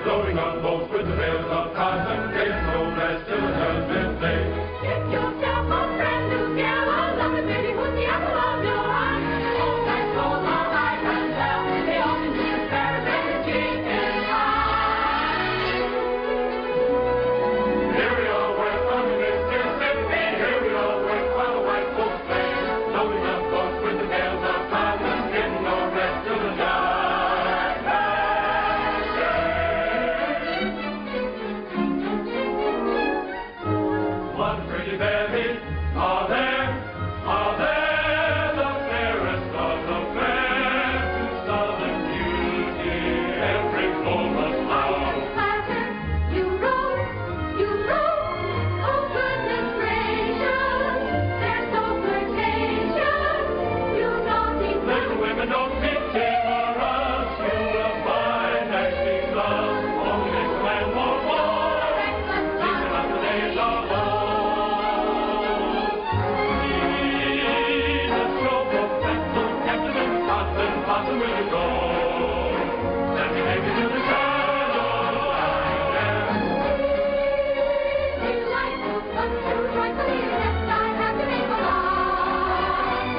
loading up boats with the bales of cotton, getting no rest till the husband's day. Get yourself a brand new gal, a lovely baby who's the apple of your eye. All that clothes are high and well, they often do very better chicken pie. Here we all work on the Mississippi, here we all work while the white folks play, loading up boats with the bales of cotton, getting no rest till the husband's babies are there, the fairest of the fair, to southern beauty, every chorus loud. Clatter, you roll, oh goodness gracious, they're so flirtatious, you naughty Little women don't be timorous, you will find next things love, only makes a man more bold, these are not the days of old. Where you go? Let me take you to the shadow line. Delightful, but too joyfully except I have to make a lie.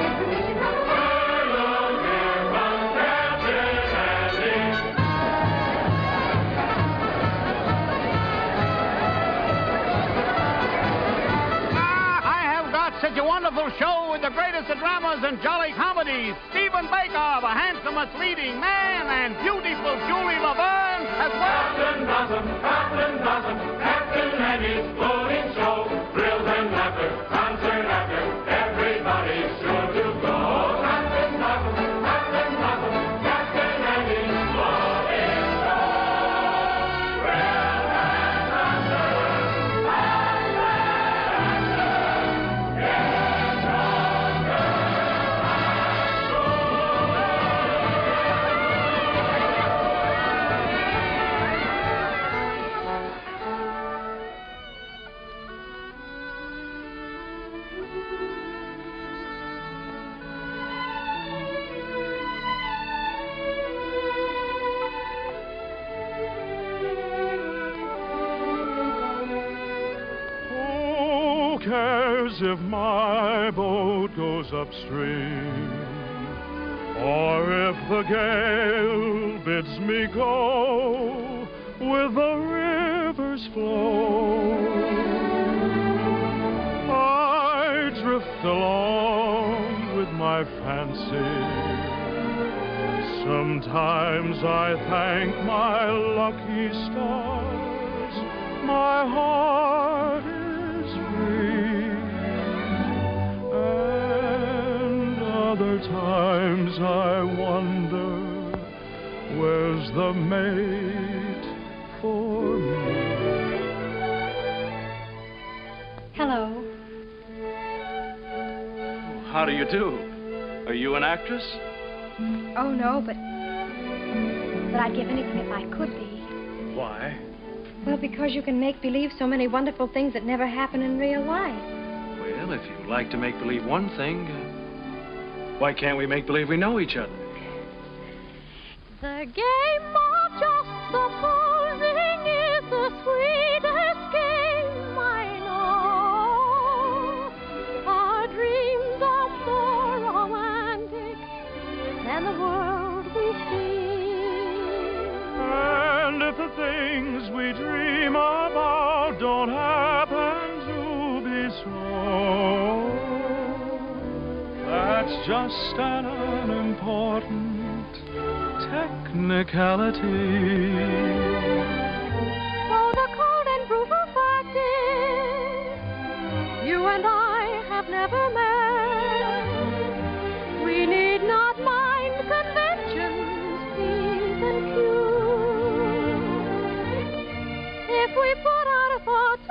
Information from the Hello, here comes Captain Andy. I have got such a wonderful show with the greatest of dramas and jolly comedies. Stephen Baker, the handsomest leading man, and beautiful Julie Laverne as well. Captain Blossom, Captain Andy's floating show. Thrills and laughter, concert after, everybody's sure to go. Captain Blossom, Captain Andy's floating show. Thrills and laughter, Who cares if my boat goes upstream, or if the gale bids me go with the river's flow? I drift along with my fancy. Sometimes I thank my lucky stars, my heart is free. And other times I wonder, where's the mate for me? Hello. How do you do? Are you an actress? Oh, no, but I'd give anything if I could be. Why? Well, because you can make believe so many wonderful things that never happen in real life. Well, if you like to make believe one thing, why can't we make believe we know each other? The game of just supposing is the sweetest game I know. Our dreams are more romantic than the world we see. And if the things we dream about don't happen to be so, that's just an unimportant technicality. So the cold and brutal fact is, you and I have never met. We need not mind conventions, P's and Q's. If we put our thoughts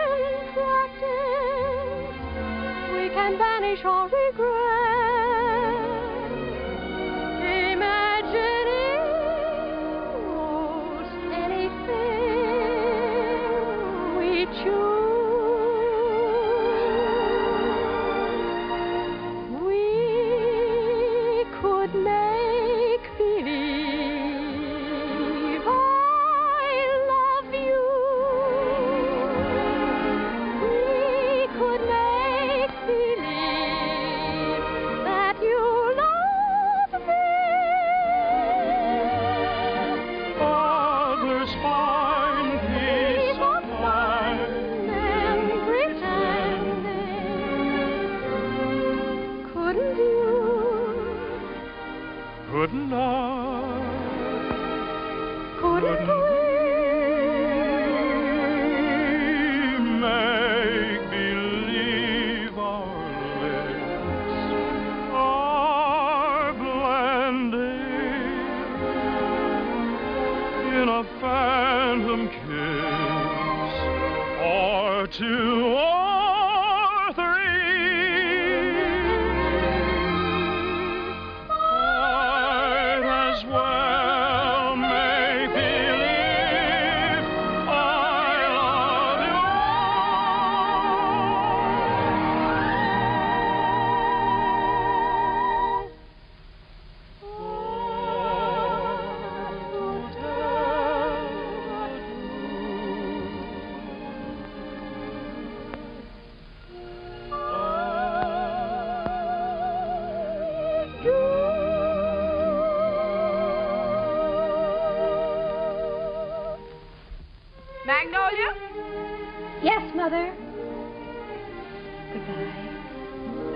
in practice, we can banish all regret. Imagining most anything we choose. couldn't I? Couldn't we? Make believe our lips are blending in a phantom kiss, or two or three. Might as well make believe I love you. Magnolia? Yes, Mother. Goodbye.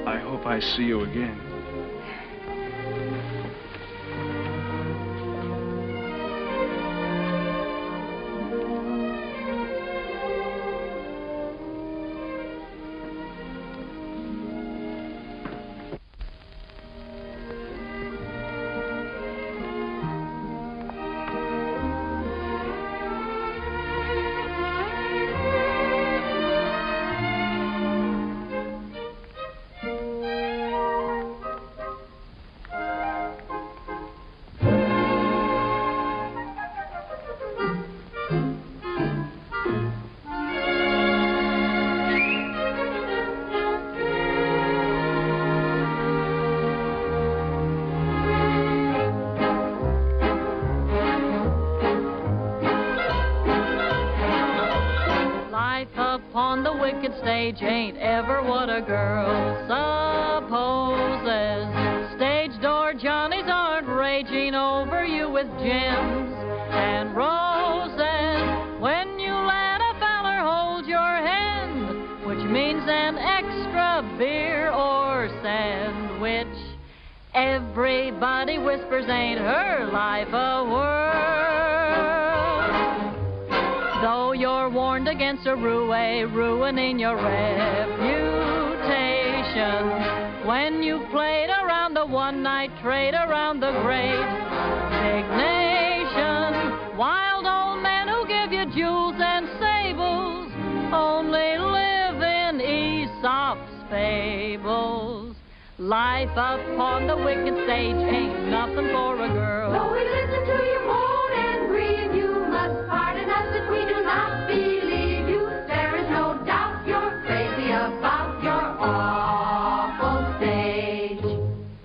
I hope I see you again. Upon the wicked stage ain't ever what a girl supposes. Stage door Johnnies aren't raging over you with gems and roses. When you let a feller hold your hand, which means an extra beer or sandwich, everybody whispers ain't her life a whirl. Though you're warned against a ruining your reputation, when you played around the one-night trade around the great big nation, wild old men who give you jewels and sables only live in Aesop's fables. Life upon the wicked stage ain't nothing for a girl. Though we listen to you moan and grieve, you must pardon us if we do not believe you. There is no doubt you're crazy about your awful stage.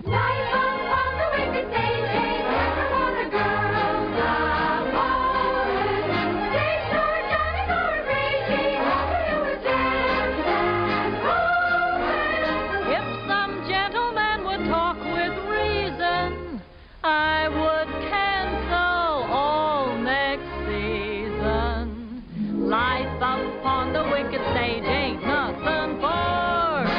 Life upon the wicked stage ain't never what a girl supposes. Stage door Johnnies are raging over you with gems and roses. If some gentleman would talk with reason, I would cancel all next season. Life upon the wicked stage ain't nothing for a girl.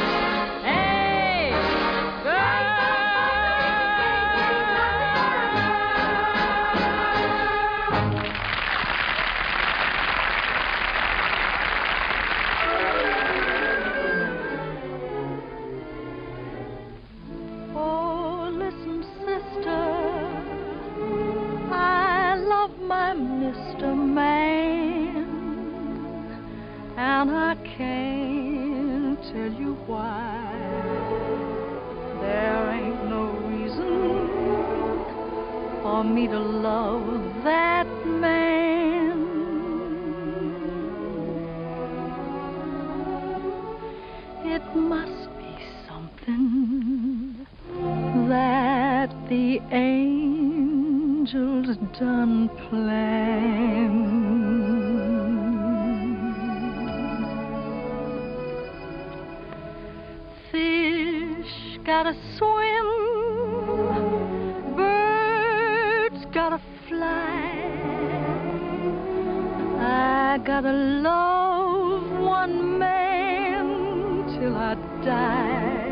Oh, listen, sister, I love my Mr. Man, and I can't tell you why. There ain't no reason for me to love that man. It must be something that the angels done planned. Fish gotta swim, birds gotta fly. I gotta love one man till I die.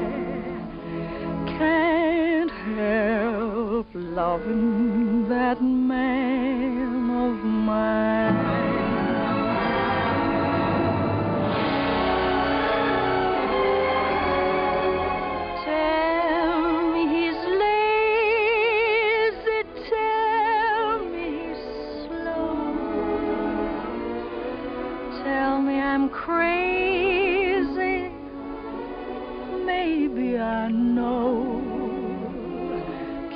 Can't help loving that man of mine. Tell me he's lazy, tell me he's slow, tell me I'm crazy, maybe I know.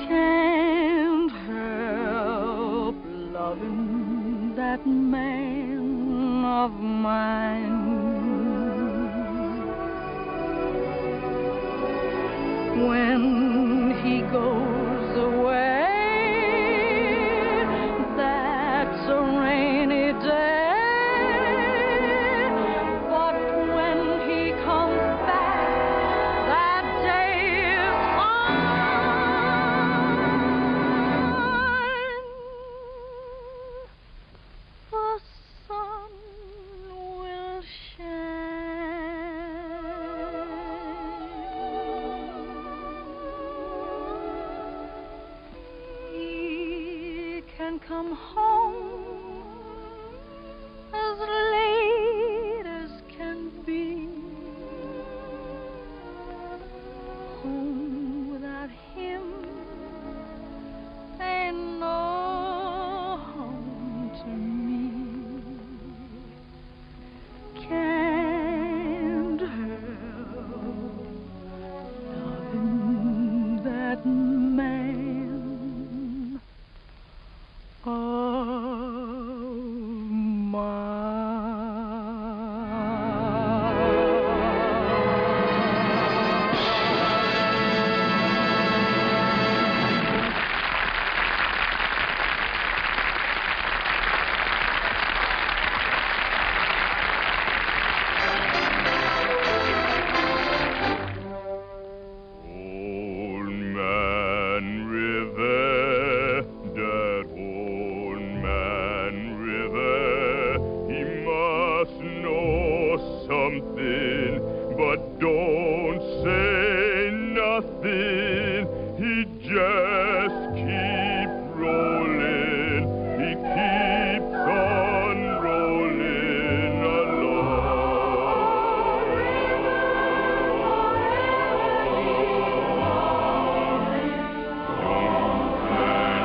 Can't help loving that man of mine. When he goes away, that's a rainy day. But when he comes back, that day is fine. The sun will shine. He can come home as late as can be. Home without him ain't no home to me. Can't help loving that man of Old Man River, that old man River, he must know something, but don't say nothing. He just keep rolling, he keeps on rolling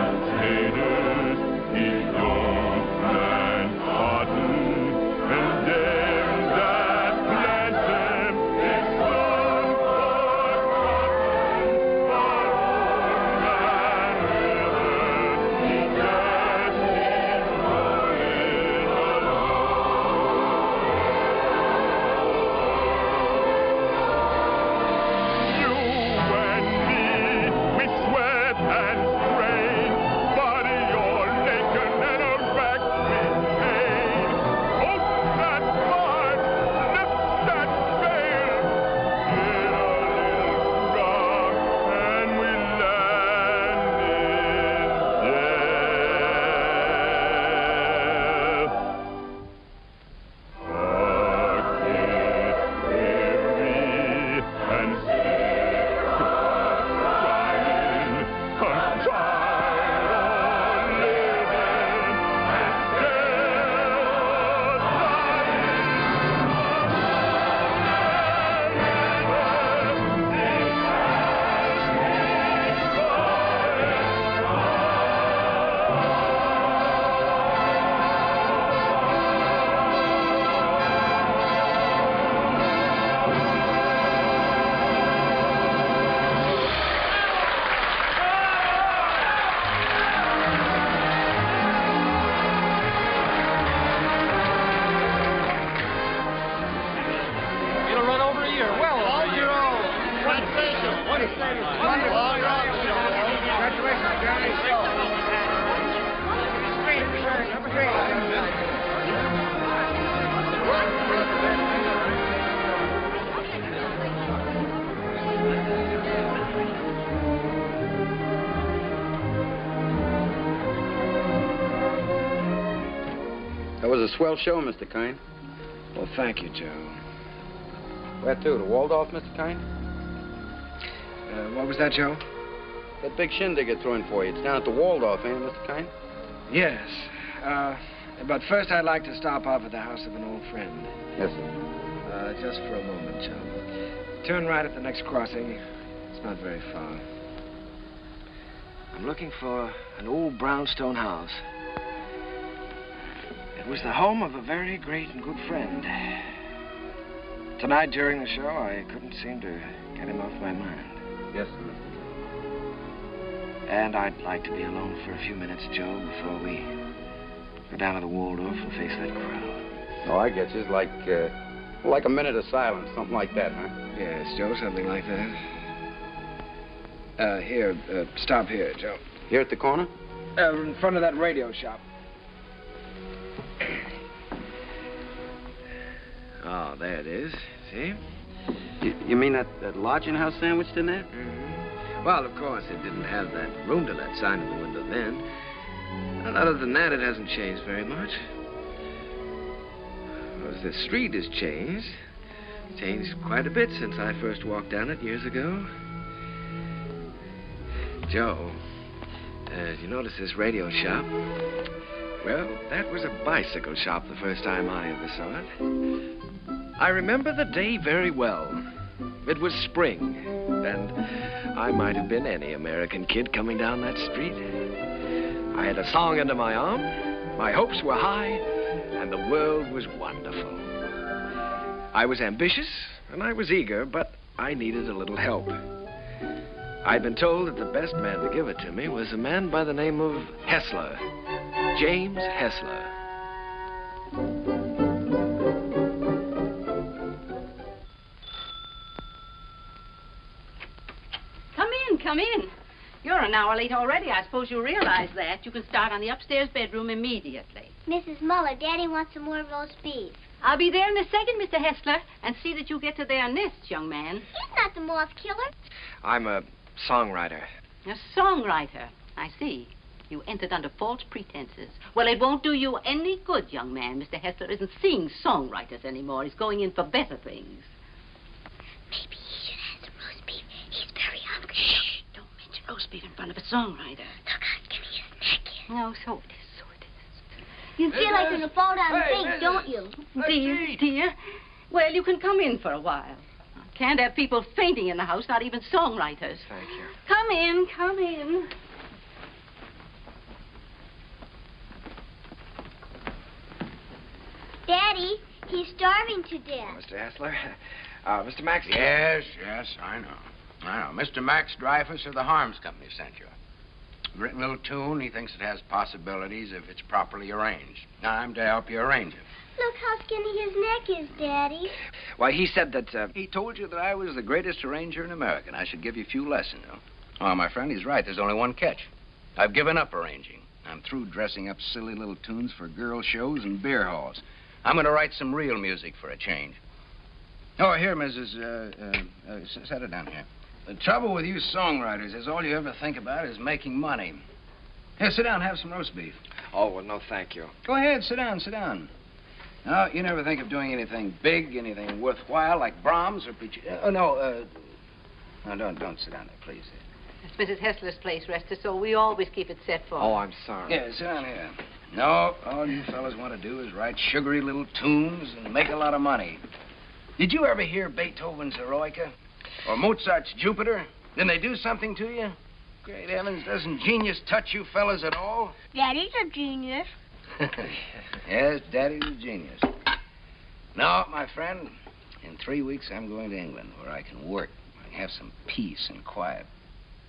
Plantators, he don't plant cotton, and them that plant them is some forgotten. But old man River, he just keeps rolling You and me, we sweat and strain, body all naked and our backs with pain. Open that march, lift that veil, get a little rock, and we land in death. Heart gets weary and sick of trying. I'm tired of living and still It'll run over a year. Well, over a year. Congratulations. What is that? Wonderful. Congratulations, Johnny. That was a swell show, Mr. Kine. Well, thank you, Joe. Where to? The Waldorf, Mr. Kine? What was that, Joe? that big shindig you're throwing for you. It's down at the Waldorf, ain't it, Mr. Kine? Yes. But first I'd like to stop off at the house of an old friend. Yes, sir. Just for a moment, Joe. Turn right at the next crossing. It's not very far. I'm looking for an old brownstone house. It was the home of a very great and good friend. Tonight during the show, I couldn't seem to get him off my mind. Yes, sir. And I'd like to be alone for a few minutes, Joe, before we go down to the Waldorf and face that crowd. Oh, I get you. It's like a minute of silence, something like that, huh? Yes, Joe, something like that. Here, stop here, Joe. Here at the corner? In front of that radio shop. Oh, there it is. See? You mean that lodging house sandwiched in there? Mm-hmm. Well, of course, it didn't have that room to let sign in the window then. And other than that, it hasn't changed very much. Well, the street has changed. It's changed quite a bit since I first walked down it years ago. Joe, you notice this radio shop? Well, that was a bicycle shop the first time I ever saw it. I remember the day very well. It was spring, and I might have been any American kid coming down that street. I had a song under my arm, my hopes were high, and the world was wonderful. I was ambitious, and I was eager, but I needed a little help. I'd been told that the best man to give it to me was a man by the name of Hessler, James Hessler. Come in. You're an hour late already. I suppose you realize that. You can start on the upstairs bedroom immediately. Mrs. Muller, Daddy wants some more roast beef. I'll be there in a second, Mr. Hessler, and see that you get to their nests, young man. He's not the moth killer. I'm a songwriter. A songwriter. I see. You entered under false pretenses. Well, it won't do you any good, young man. Mr. Hessler isn't seeing songwriters anymore. He's going in for better things. Maybe he should have some roast beef. He's very hungry. Shh. Don't mention roast beef in front of a songwriter. Look, Aunt, give me a snack here. No, so it is, so it is. You feel like you're going to fall down and faint, don't you? Dear. Well, you can come in for a while. Can't have people fainting in the house, not even songwriters. Thank you. Come in, come in. Daddy, he's starving to death. Mr. Hessler. Mr. Max. Yes, I know. Mr. Max Dreyfus of the Harms Company sent you. Written a little tune. He thinks it has possibilities if it's properly arranged. I'm to help you arrange it. Look how skinny his neck is, Daddy. Why, he said that, He told you that I was the greatest arranger in America, and I should give you a few lessons. Oh, my friend, he's right. There's only one catch. I've given up arranging. I'm through dressing up silly little tunes for girl shows and beer halls. I'm going to write some real music for a change. Oh, here, Mrs. Set it down here. The trouble with you songwriters is all you ever think about is making money. Here, sit down, have some roast beef. Oh, well, no, thank you. Go ahead, sit down. No, you never think of doing anything big, anything worthwhile, like Brahms or Puccini. No, don't sit down there, please. It's Mrs. Hessler's place, rest her soul. We always keep it set for her. Oh, I'm sorry. Yeah, sit down here. No, all you fellas want to do is write sugary little tunes and make a lot of money. Did you ever hear Beethoven's Eroica? Or Mozart's Jupiter? Didn't they do something to you? Great heavens, doesn't genius touch you fellas at all? Daddy's a genius. Yes, Daddy's a genius. No, my friend, in 3 weeks I'm going to England where I can work. I can have some peace and quiet.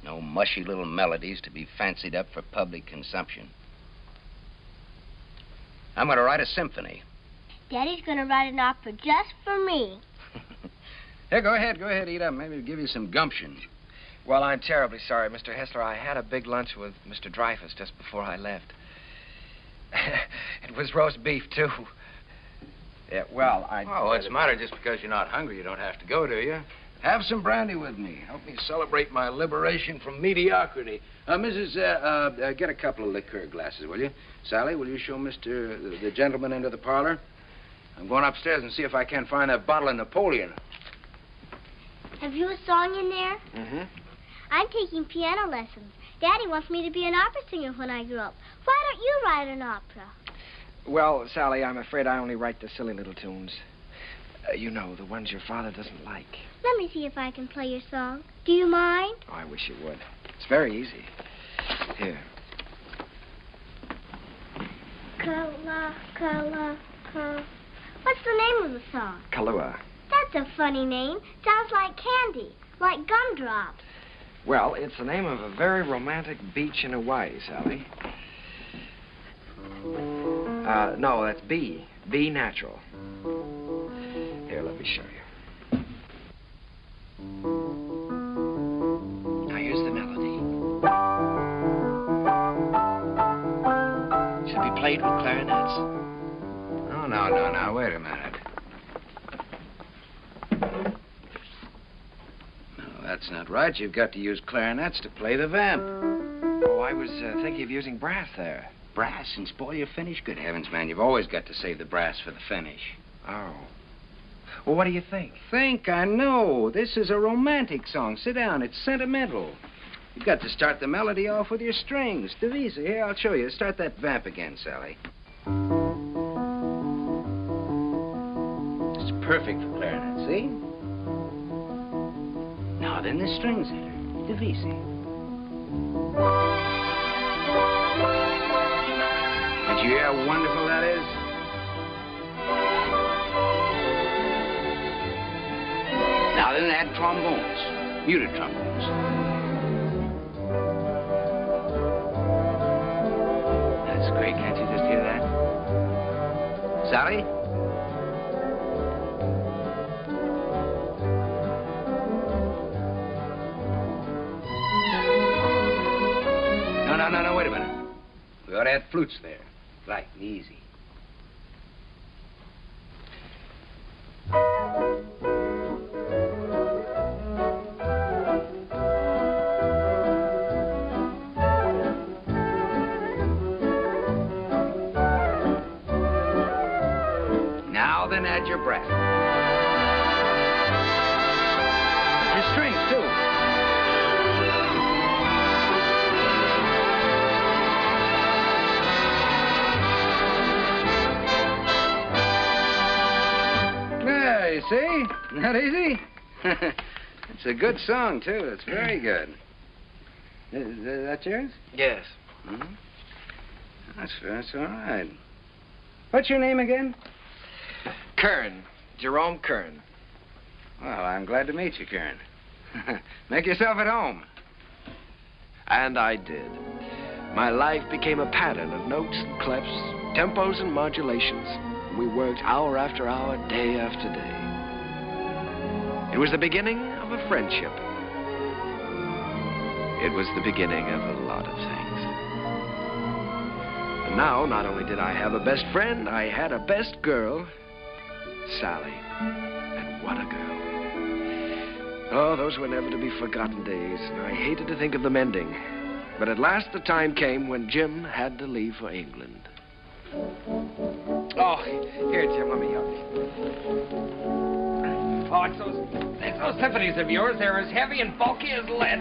No mushy little melodies to be fancied up for public consumption. I'm going to write a symphony. Daddy's going to write an opera just for me. Here, go ahead, eat up. Maybe it'll give you some gumption. Well, I'm terribly sorry, Mr. Hessler. I had a big lunch with Mr. Dreyfus just before I left. It was roast beef, too. Yeah, well, Oh, what's the matter? Just because you're not hungry, you don't have to go, do you? Have some brandy with me. Help me celebrate my liberation from mediocrity. Mrs., get a couple of liqueur glasses, will you? Sally, will you show the gentleman into the parlor? I'm going upstairs and see if I can find that bottle of Napoleon. Have you a song in there? Mm-hmm. I'm taking piano lessons. Daddy wants me to be an opera singer when I grow up. Why don't you write an opera? Well, Sally, I'm afraid I only write the silly little tunes. You know, the ones your father doesn't like. Let me see if I can play your song. Do you mind? Oh, I wish you would. It's very easy. Here. What's the name of the song? Kahlua. That's a funny name. Sounds like candy, like gumdrops. Well, it's the name of a very romantic beach in Hawaii, Sally. No, that's B. B natural. Here, let me show you. Now, here's the melody. Should be played with clarinets. Oh, no. Wait a minute. No, that's not right. You've got to use clarinets to play the vamp. Oh, I was thinking of using brass there. Brass and spoil your finish? Good heavens, man. You've always got to save the brass for the finish. Oh. Well, what do you think? Think? I know. This is a romantic song. Sit down. It's sentimental. You've got to start the melody off with your strings. Devisa, here, I'll show you. Start that vamp again, Sally. It's perfect for clarinet, see? Now, then the strings enter. Devisa. Did you hear how wonderful that is? Now then add trombones, muted trombones. That's great, can't you just hear that? Sally? No, wait a minute. We ought to add flutes there. Light and easy. Now then add your brass. Your strings, too. You see? Not easy? It's a good song, too. It's very good. Is that yours? Yes. Mm-hmm. That's all right. What's your name again? Kern. Jerome Kern. Well, I'm glad to meet you, Kern. Make yourself at home. And I did. My life became a pattern of notes and clefs, tempos and modulations. We worked hour after hour, day after day. It was the beginning of a friendship. It was the beginning of a lot of things. And now, not only did I have a best friend, I had a best girl, Sally. And what a girl. Oh, those were never to be forgotten days, and I hated to think of them ending. But at last the time came when Jim had to leave for England. Oh, here, Jim, let me help you. Oh, it's those symphonies of yours. They're as heavy and bulky as lead.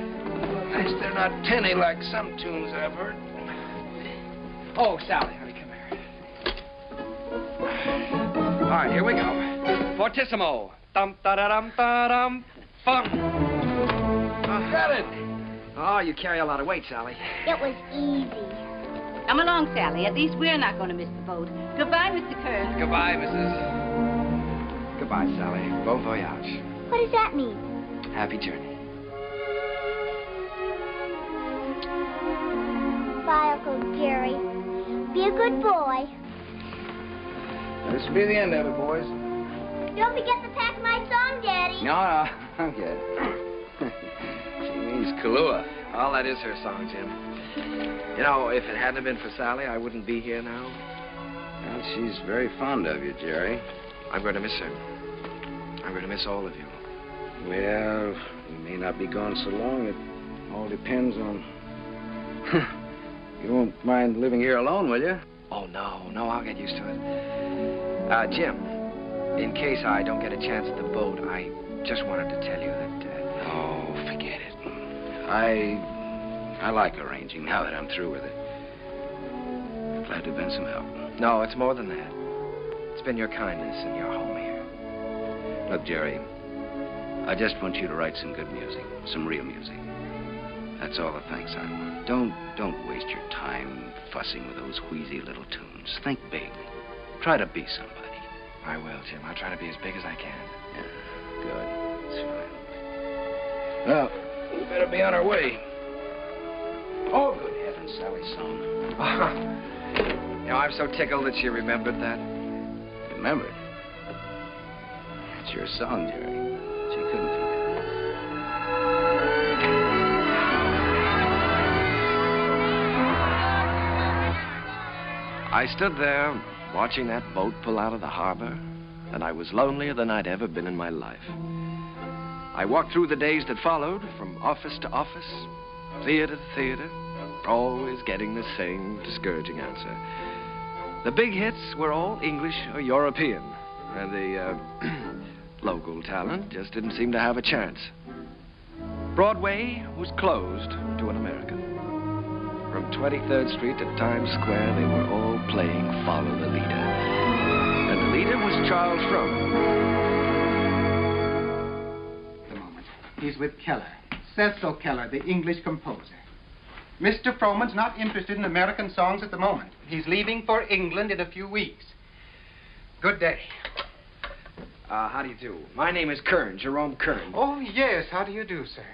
Nice, they're not tinny like some tunes I've heard. Oh, Sally, honey, come here. All right, here we go. Fortissimo. Dum-da-da-dum-da-dum. Bum. Got it. Oh, you carry a lot of weight, Sally. It was easy. Come along, Sally. At least we're not going to miss the boat. Goodbye, Mr. Kern. Goodbye, Mrs. Goodbye, Sally. Bon voyage. What does that mean? Happy journey. Bye, Uncle Jerry. Be a good boy. This will be the end of it, boys. Don't forget to pack my song, Daddy. No, I'm good. She means Kahlua. Well, that is her song, Jim. You know, if it hadn't been for Sally, I wouldn't be here now. Well, she's very fond of you, Jerry. I'm going to miss her. I'm going to miss all of you. Well, you may not be gone so long. It all depends on... You won't mind living here alone, will you? Oh, no, I'll get used to it. Jim, in case I don't get a chance at the boat, I just wanted to tell you that... Oh, forget it. I like arranging now that I'm through with it. Glad to have been some help. No, it's more than that. It's been your kindness and your home here. Look, Jerry, I just want you to write some good music, some real music. That's all the thanks I want. Don't waste your time fussing with those wheezy little tunes. Think big. Try to be somebody. I will, Jim. I'll try to be as big as I can. Yeah, good. That's fine. Well, we better be on our way. Oh, good heavens, Sally's song. You know, I'm so tickled that she remembered that. Remembered? It's your song, Jerry. She couldn't forget it. I stood there watching that boat pull out of the harbor, and I was lonelier than I'd ever been in my life. I walked through the days that followed, from office to office, theater to theater, always getting the same discouraging answer. The big hits were all English or European, and the local talent just didn't seem to have a chance. Broadway was closed to an American. From 23rd Street to Times Square, they were all playing Follow the Leader. And the leader was Charles Frohman. The moment. He's with Keller. Cecil Keller, the English composer. Mr. Frohman's not interested in American songs at the moment. He's leaving for England in a few weeks. Good day. How do you do? My name is Kern, Jerome Kern. Oh, yes. How do you do, sir?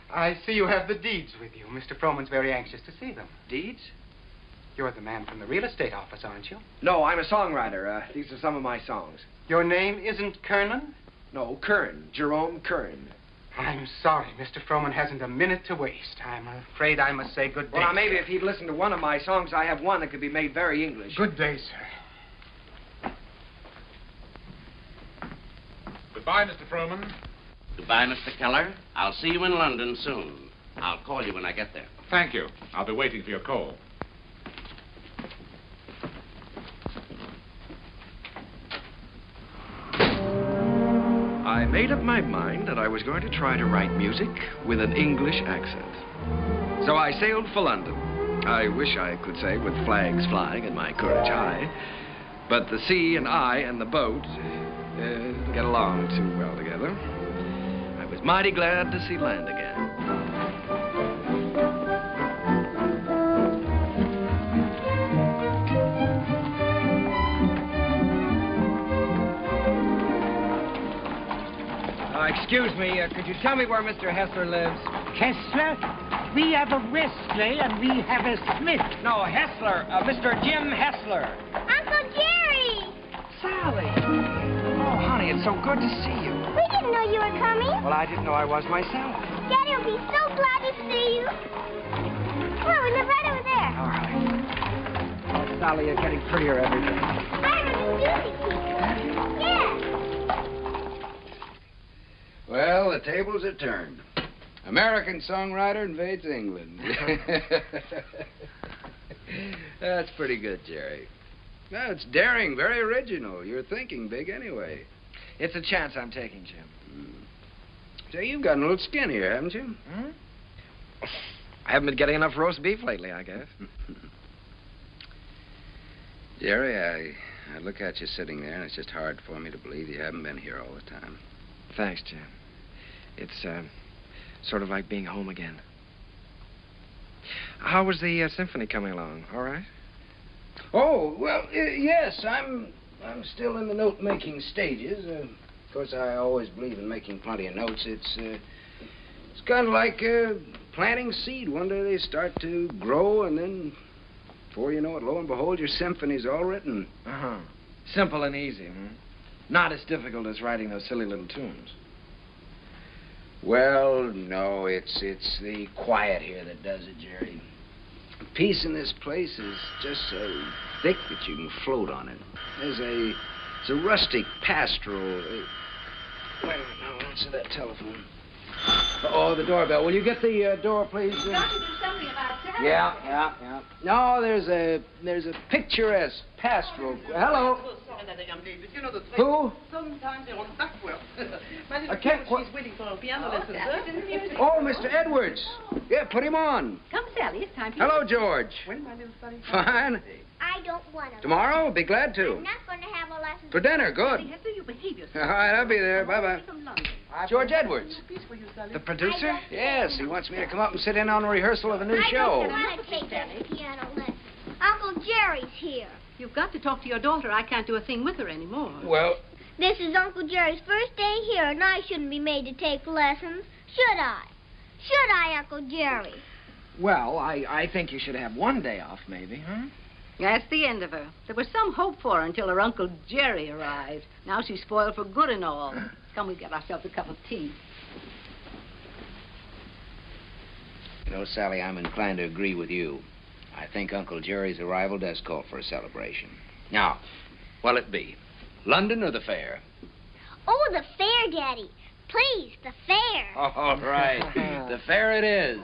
I see you have the deeds with you. Mr. Frohman's very anxious to see them. Deeds? You're the man from the real estate office, aren't you? No, I'm a songwriter. These are some of my songs. Your name isn't Kernan? No, Kern, Jerome Kern. I'm sorry. Mr. Frohman hasn't a minute to waste. I'm afraid I must say good day. Well, now, maybe if he'd listened to one of my songs, I have one that could be made very English. Good day, sir. Goodbye, Mr. Frohman. Goodbye, Mr. Keller. I'll see you in London soon. I'll call you when I get there. Thank you. I'll be waiting for your call. I made up my mind that I was going to try to write music with an English accent. So I sailed for London. I wish I could say with flags flying and my courage high. But the sea and I and the boat didn't get along too well together. I was mighty glad to see land again. Excuse me, could you tell me where Mr. Hessler lives? Hessler? We have a Wesley and we have a Smith. No, Hessler. Mr. Jim Hessler. Uncle Jerry! Sally. Oh, honey, it's so good to see you. We didn't know you were coming. Well, I didn't know I was myself. Daddy will be so glad to see you. Come on, we live right over there. All right. Oh, Sally, you're getting prettier every day. I have a music teacher. Yeah. Well, the tables are turned. American songwriter invades England. That's pretty good, Jerry. Well, it's daring, very original. You're thinking big anyway. It's a chance I'm taking, Jim. Say, you've gotten a little skin here, haven't you? Hmm? I haven't been getting enough roast beef lately, I guess. Jerry, I look at you sitting there, and it's just hard for me to believe you haven't been here all the time. Thanks, Jim. It's sort of like being home again. How was the symphony coming along? All right? Oh, well, yes, I'm still in the note-making stages. Of course, I always believe in making plenty of notes. It's kind of like planting seed. One day they start to grow, and then, before you know it, lo and behold, your symphony's all written. Uh-huh. Simple and easy, hmm? Not as difficult as writing those silly little tunes. Well, no, it's the quiet here that does it, Jerry. Peace in this place is just so thick that you can float on it. It's a rustic pastoral. Wait a minute, now, answer that telephone. Oh, the doorbell. Will you get the door, please? You've got to do something about that. Yeah. No, there's a picturesque pastoral. Hello. Who? Sometimes they're on backward. I can't. She's waiting for a piano lesson, sir. Oh, Mr. Edwards. Yeah, put him on. Come, Sally, it's time for Hello, George. When, my little Sally? Fine. I don't want to. Tomorrow? I'll be glad to. I'm not going to have a lesson. For dinner, good. Hester, you behave yourself. All right, I'll be there. Bye-bye. George Edwards. The producer? Yes, he wants me to come up and sit in on a rehearsal of a new I show. don't want to take that piano lesson. Uncle Jerry's here. You've got to talk to your daughter. I can't do a thing with her anymore. Well, this is Uncle Jerry's first day here, and I shouldn't be made to take lessons, should I? Should I, Uncle Jerry? Well, I think you should have one day off, maybe, huh? That's the end of her. There was some hope for her until her Uncle Jerry arrived. Now she's spoiled for good and all. Come, we get ourselves a cup of tea. you know, Sally, I'm inclined to agree with you. I think Uncle Jerry's arrival does call for a celebration. Now, what'll it be? London or the fair? Oh, the fair, Daddy. Please, the fair. All right. The fair it is.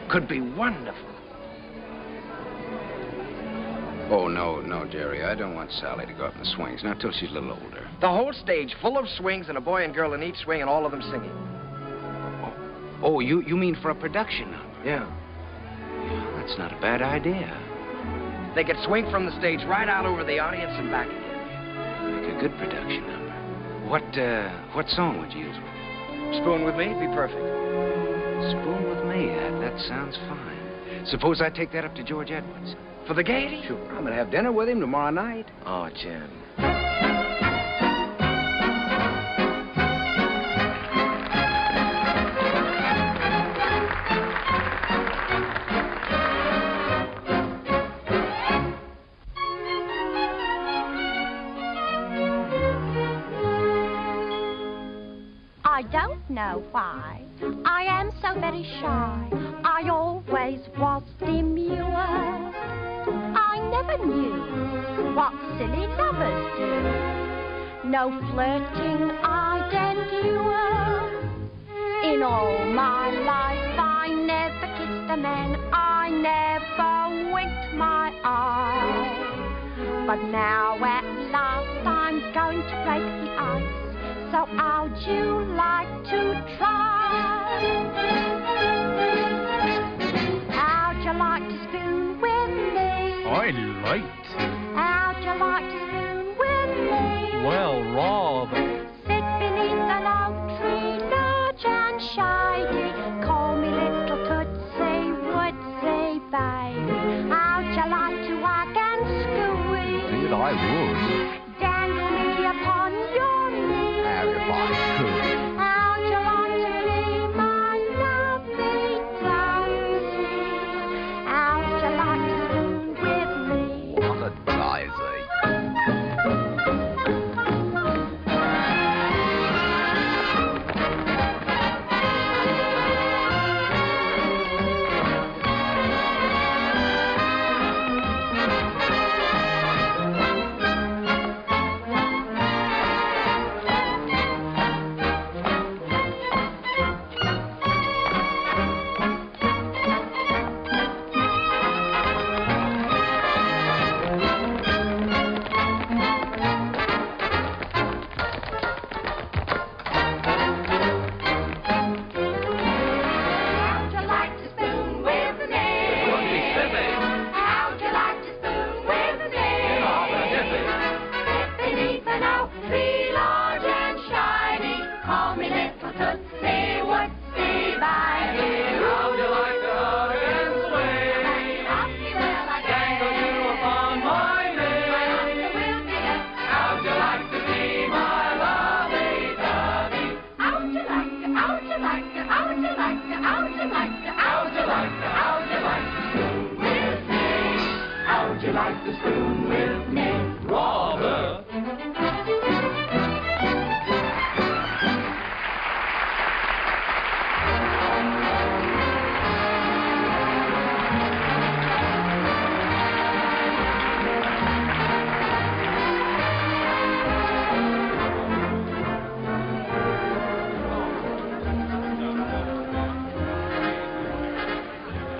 Could be wonderful. Oh, no, Jerry. I don't want Sally to go up in the swings, not till she's a little older. The whole stage full of swings and a boy and girl in each swing and all of them singing. Oh, you mean for a production number? Yeah. That's not a bad idea. They could swing from the stage right out over the audience and back again. Make a good production number. What song would you use with it? Spoon with Me, be perfect. Spoon with Me, that sounds fine. Suppose I take that up to George Edwards. For the gaiety? Sure, I'm going to have dinner with him tomorrow night. Oh, Jim. I don't know why I am so very shy. I always was demure. I never knew what silly lovers do. No flirting I'd endure. In all my life I never kissed a man. I never winked my eye. But now at last I'm going to break the ice. So how'd you like to try? How'd you like to spoon with me? I like to. How'd you like to spoon with me? Well, rather. Sit beneath an oak tree, large and shady. Call me little Tootsie Woodsy baby. How'd you like to hug and squeeze? Indeed, I would. Dangle me upon your knee. If I could. How'd you like to be my lovely darling? How'd you like to spoon with me? What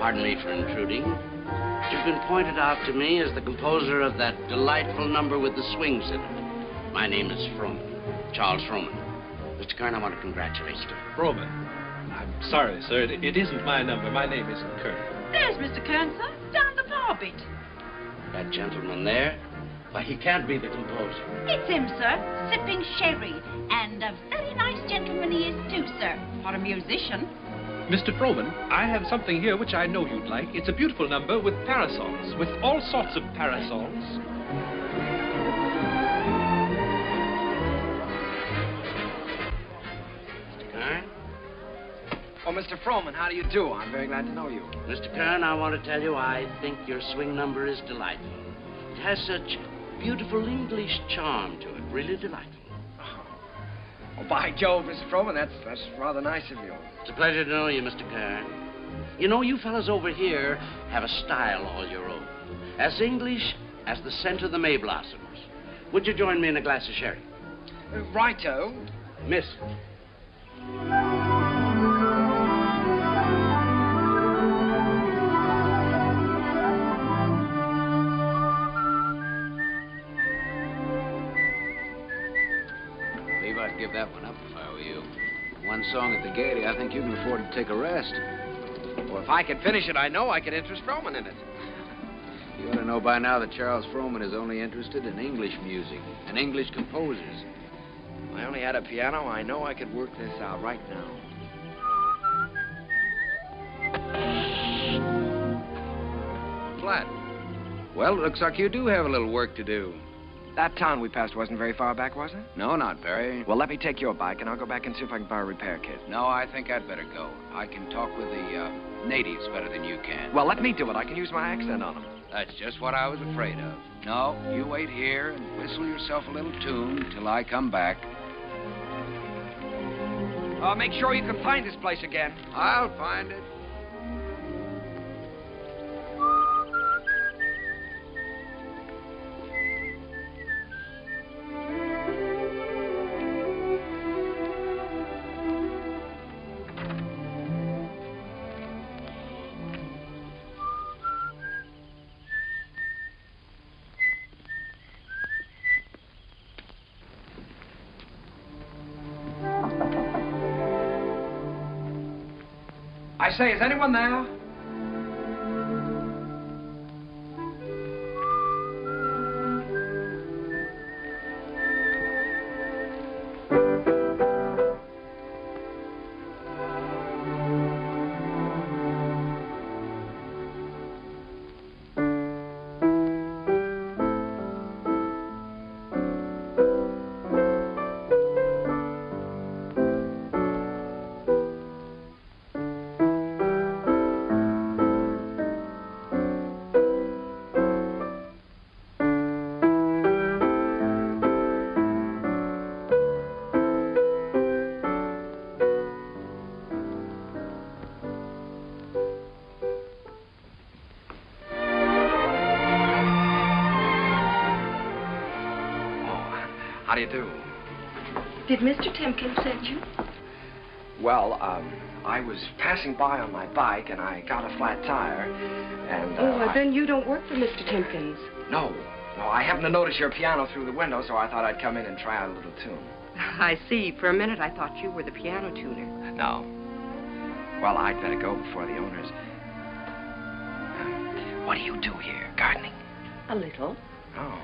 Pardon me for intruding. You've been pointed out to me as the composer of that delightful number with the swings in it. My name is Froman, Charles Froman. Mr. Kern, I want to congratulate you. Froman. I'm sorry, sir. It isn't my number. My name isn't Kern. There's Mr. Kern, sir, down the bar bit. That gentleman there? Why, he can't be the composer. It's him, sir, sipping sherry. And a very nice gentleman he is, too, sir, for a musician. Mr. Froman, I have something here which I know you'd like. It's a beautiful number with parasols, with all sorts of parasols. Mr. Kern? Oh, Mr. Froman, how do you do? I'm very glad to know you. Mr. Kern, I want to tell you I think your swing number is delightful. It has such beautiful English charm to it, really delightful. Oh, by Jove, Mr. Froman, that's rather nice of you. It's a pleasure to know you, Mr. Kern. You know, you fellas over here have a style all your own. As English as the scent of the May blossoms. Would you join me in a glass of sherry? Righto. Miss. I'd give that one up if I were you. One song at the Gaiety, I think you can afford to take a rest. Well, if I could finish it, I know I could interest Froman in it. You ought to know by now that Charles Froman is only interested in English music and English composers. If I only had a piano, I know I could work this out right now. Flat. Well, it looks like you do have a little work to do. That town we passed wasn't very far back, was it? No, not very. Well, let me take your bike, and I'll go back and see if I can buy a repair kit. No, I think I'd better go. I can talk with the natives better than you can. Well, let me do it. I can use my accent on them. That's just what I was afraid of. No, you wait here and whistle yourself a little tune till I come back. Make sure you can find this place again. I'll find it. I say, is anyone there? How do you do? Did Mr. Timkins send you? Well, I was passing by on my bike, and I got a flat tire, and, well, then you don't work for Mr. Timkins. No, I happened to notice your piano through the window, so I thought I'd come in and try out a little tune. I see. For a minute, I thought you were the piano tuner. No. Well, I'd better go before the owners... what do you do here? Gardening? A little. Oh.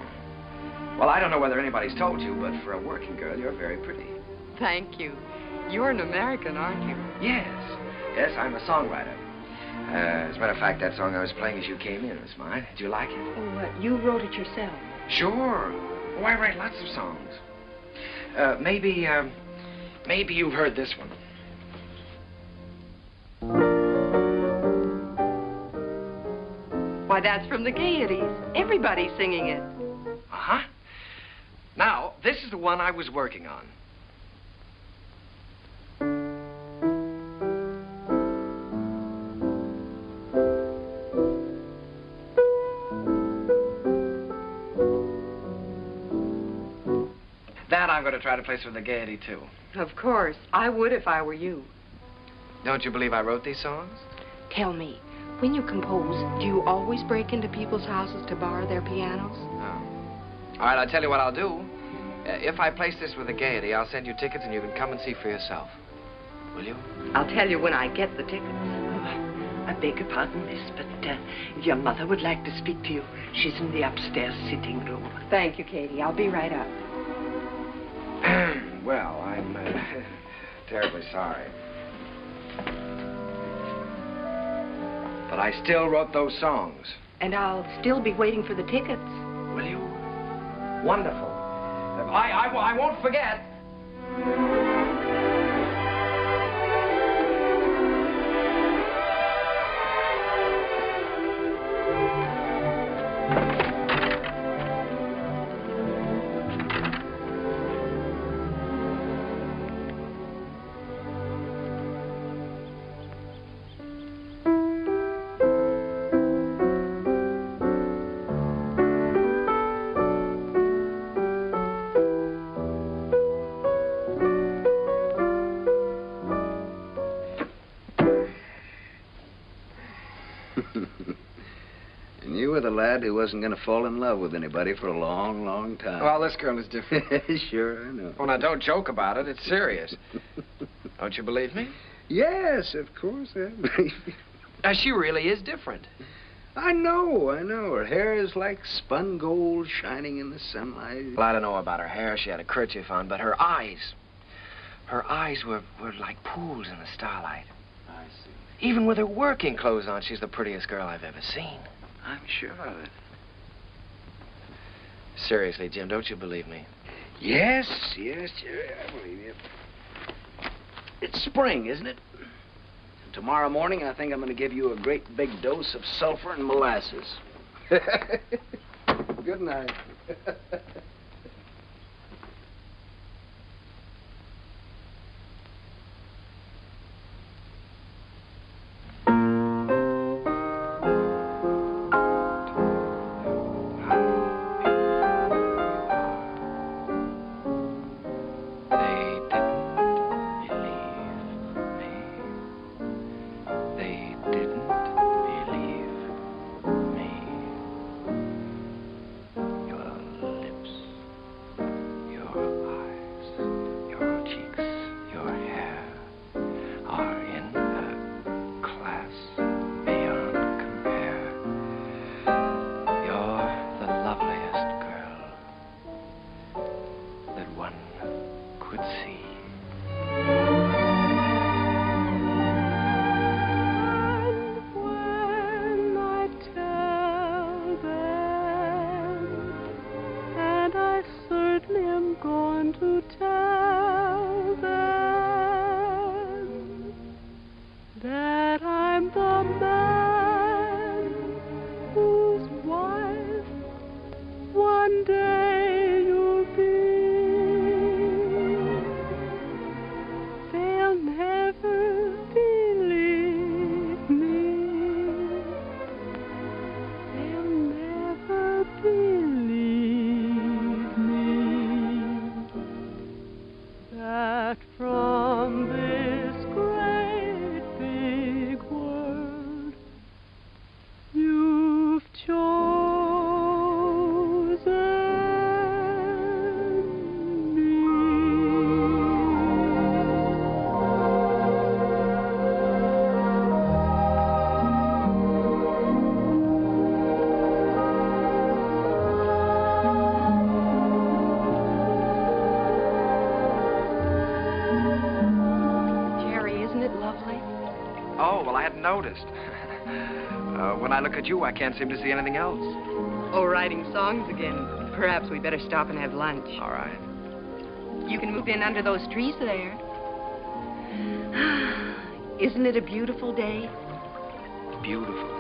Well, I don't know whether anybody's told you, but for a working girl, you're very pretty. Thank you. You're an American, aren't you? Yes. Yes, I'm a songwriter. As a matter of fact, that song I was playing as you came in was mine. Did you like it? Oh, what? You wrote it yourself? Sure. Oh, I write lots of songs. Maybe you've heard this one. Why, that's from the Gaieties. Everybody's singing it. Uh-huh. Now, this is the one I was working on. That I'm going to try to place with the Gaiety, too. Of course. I would if I were you. Don't you believe I wrote these songs? Tell me, When you compose, do you always break into people's houses to borrow their pianos? Oh. All right, I'll tell you what I'll do. If I place this with the Gaiety, I'll send you tickets and you can come and see for yourself. Will you? I'll tell you when I get the tickets. I beg your pardon, miss, but your mother would like to speak to you. She's in the upstairs sitting room. Thank you, Katie. I'll be right up. Well, I'm terribly sorry. But I still wrote those songs. And I'll still be waiting for the tickets. Will you? Wonderful. I won't forget. And you were the lad who wasn't going to fall in love with anybody for a long, long time. Well, this girl is different. Sure, I know. Well, now, don't joke about it. It's serious. Don't you believe me? Yes, of course I believe you. Now, she really is different. I know. Her hair is like spun gold shining in the sunlight. Well, I don't know about her hair. She had a kerchief on, but her eyes were like pools in the starlight. I see. Even with her working clothes on, she's the prettiest girl I've ever seen. I'm sure of it. Seriously, Jim, don't you believe me? Yes, Jerry, I believe you. It's spring, isn't it? And tomorrow morning, I think I'm going to give you a great big dose of sulfur and molasses. Good night. Noticed. When I look at you, I can't seem to see anything else. Oh, writing songs again. Perhaps we better stop and have lunch. All right. You can move in under those trees there. Isn't it a beautiful day? Beautiful.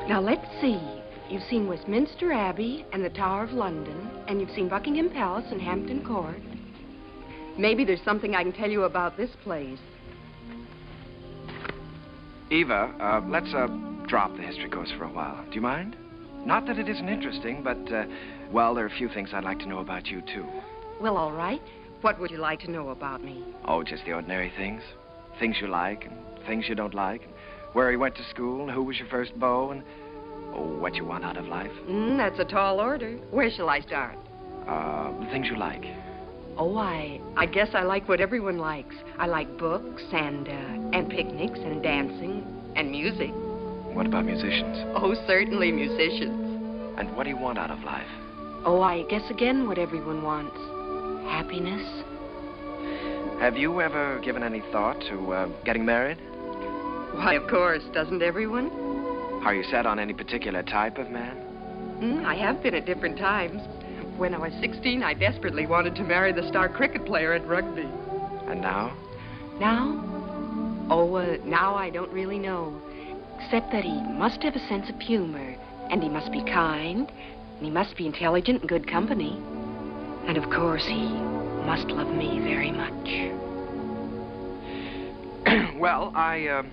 Now, let's see. You've seen Westminster Abbey and the Tower of London, and you've seen Buckingham Palace and Hampton Court. Maybe there's something I can tell you about this place. Eva, let's drop the history course for a while. Do you mind? Not that it isn't interesting, but, well, there are a few things I'd like to know about you, too. Well, all right. What would you like to know about me? Oh, just the ordinary things. things you like and things you don't like, and where you went to school, and who was your first beau, and what you want out of life. That's a tall order. Where shall I start? The things you like. Oh, I guess I like what everyone likes. I like books and picnics and dancing and music. What about musicians? Oh, certainly musicians. And what do you want out of life? Oh, I guess again what everyone wants. Happiness. Have you ever given any thought to getting married? Why, of course. Doesn't everyone? Are you set on any particular type of man? I have been at different times. When I was 16, I desperately wanted to marry the star cricket player at rugby. And now? Now? Oh, now I don't really know. Except that he must have a sense of humor, and he must be kind, and he must be intelligent and good company. And of course, he must love me very much. Well, I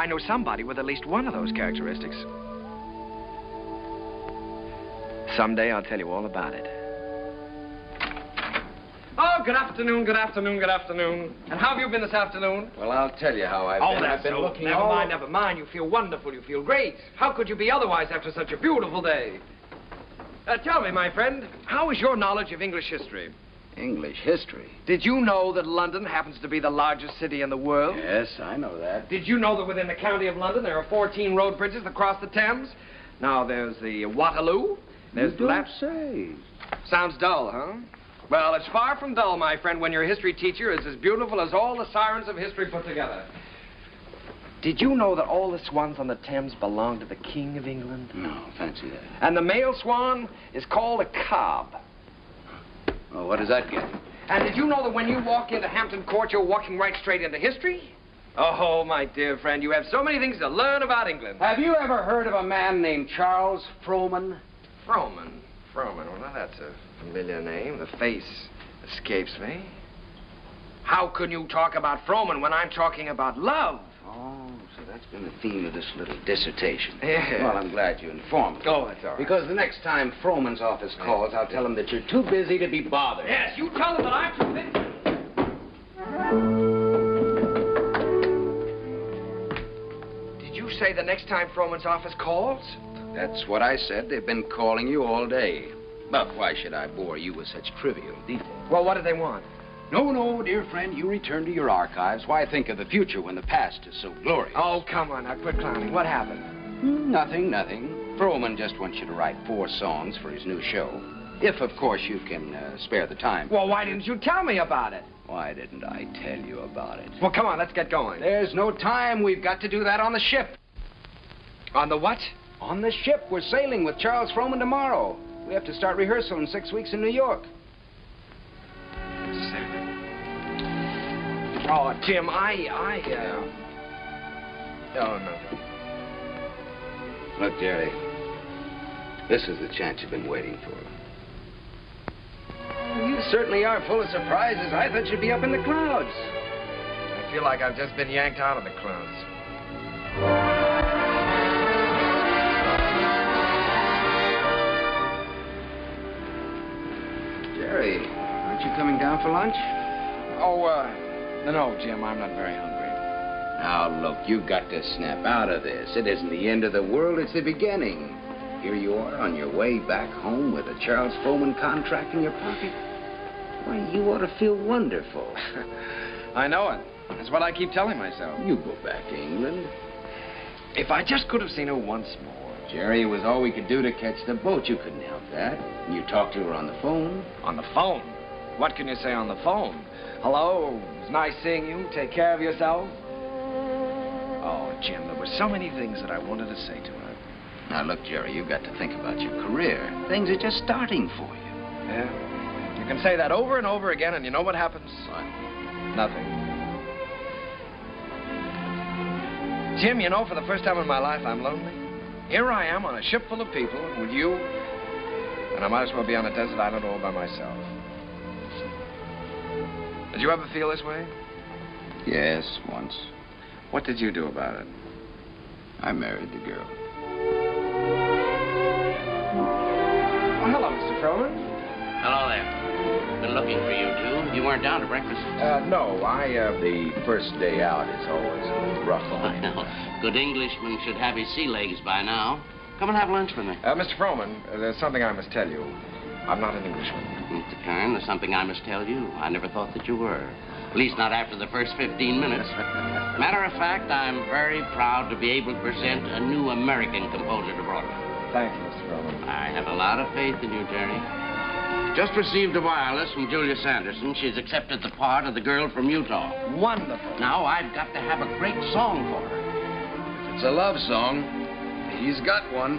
know somebody with at least one of those characteristics. Someday I'll tell you all about it. Oh, good afternoon, good afternoon, good afternoon. And how have you been this afternoon? Well, I'll tell you how I've been. I've been looking Never mind, never mind. You feel wonderful. You feel great. How could you be otherwise after such a beautiful day? Tell me, my friend, how is your knowledge of English history? English history? Did you know that London happens to be the largest city in the world? Yes, I know that. Did you know that within the county of London there are 14 road bridges that cross the Thames? Now, there's the Waterloo. There's You don't say. Sounds dull, huh? Well, it's far from dull, my friend, when your history teacher is as beautiful as all the sirens of history put together. Did you know that all the swans on the Thames belong to the King of England? No, fancy that. And the male swan is called a cob. Well, what does that get? And did you know that when you walk into Hampton Court, you're walking right straight into history? Oh, my dear friend, you have so many things to learn about England. Have you ever heard of a man named Charles Frohman? Frohman? Well, that's a familiar name. The face escapes me. How can you talk about Frohman when I'm talking about love? Oh, so that's been the theme of this little dissertation. Yeah. Well, I'm glad you informed me. Oh, that's all right. Because the next time Frohman's office calls, I'll tell him that you're too busy to be bothered. Yes, you tell him that I'm too busy. Did you say the next time Frohman's office calls? That's what I said. They've been calling you all day. But why should I bore you with such trivial details? Well, what do they want? No, dear friend, you return to your archives. Why think of the future when the past is so glorious? Oh, come on, now quit clowning. What happened? Nothing. Frohman just wants you to write 4 songs for his new show. If, of course, you can spare the time. Well, why didn't you tell me about it? Why didn't I tell you about it? Well, come on, let's get going. There's no time. We've got to do that on the ship. On the what? On the ship. We're sailing with Charles Frohman tomorrow. We have to start rehearsal in 6 weeks in New York. Oh, Jim, Oh, no. Look, Jerry, this is the chance you've been waiting for. You certainly are full of surprises. I thought you'd be up in the clouds. I feel like I've just been yanked out of the clouds. Jerry, aren't you coming down for lunch? No, Jim, I'm not very hungry. Now, look, you've got to snap out of this. It isn't the end of the world, it's the beginning. Here you are on your way back home with a Charles Frohman contract in your pocket. Why, you ought to feel wonderful. I know it. That's what I keep telling myself. You go back to England. If I just could have seen her once more. Jerry, it was all we could do to catch the boat. You couldn't help that. You talked to her on the phone. On the phone? What can you say on the phone? Hello, it was nice seeing you. Take care of yourself. Oh, Jim, there were so many things that I wanted to say to her. Now, look, Jerry, you've got to think about your career. Things are just starting for you. Yeah? You can say that over and over again, and you know what happens? What? Nothing. Jim, you know, for the first time in my life, I'm lonely. Here I am on a ship full of people with you, and I might as well be on a desert island all by myself. Did you ever feel this way? Yes, once. What did you do about it? I married the girl. Oh, hello, Mr. Frohman. Hello there. Been looking for you two. You weren't down to breakfast. No, the first day out is always a little rough on me. Good Englishman should have his sea legs by now. Come and have lunch with me. Mr. Froman, there's something I must tell you. I'm not an Englishman. Mr. Kern, there's something I must tell you. I never thought that you were. At least not after the first 15 minutes. Matter of fact, I'm very proud to be able to present a new American composer to Broadway. Thank you, Mr. Froman. I have a lot of faith in you, Jerry. Just received a wireless from Julia Sanderson. She's accepted the part of the girl from Utah. Wonderful. Now I've got to have a great song for her. If it's a love song, he's got one.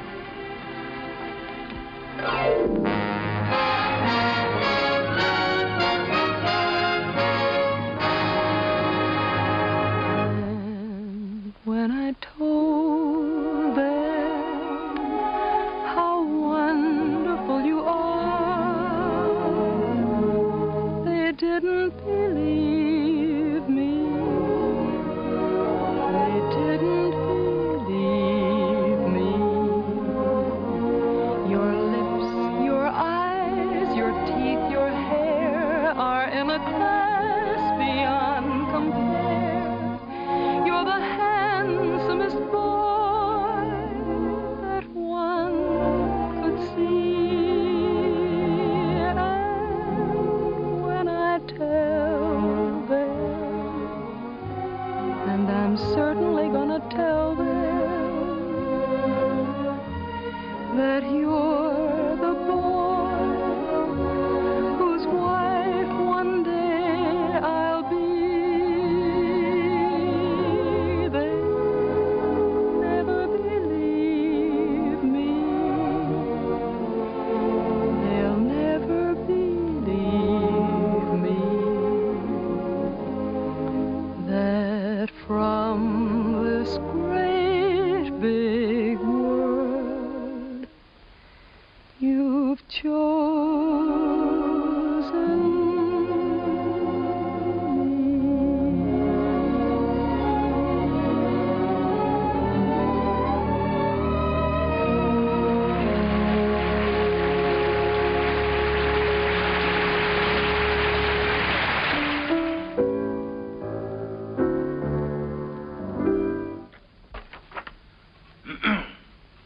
When I told them how wonderful you are, they didn't believe me. They didn't believe me. Your lips, your eyes, your teeth, your hair are in a class beyond compare. You're the handsomest boy that one could see. And when I tell them, and I'm certainly gonna tell them, that you're the boy whose wife one day I'll be, never believe me. They'll never believe me. That from this great big world you've chosen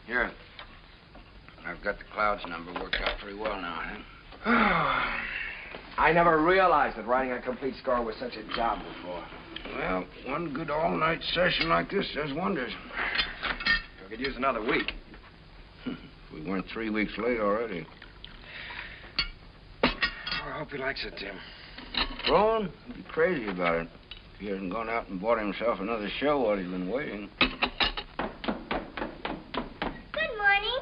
Here. I've got the Clouds number worked out pretty well now, I think. I never realized that writing a complete score was such a job before. Well, one good all-night session like this does wonders. We could use another week. We weren't 3 weeks late already. Oh, I hope he likes it, Tim. Rowan, he'd be crazy about it. If he hasn't gone out and bought himself another show while he's been waiting. Good morning.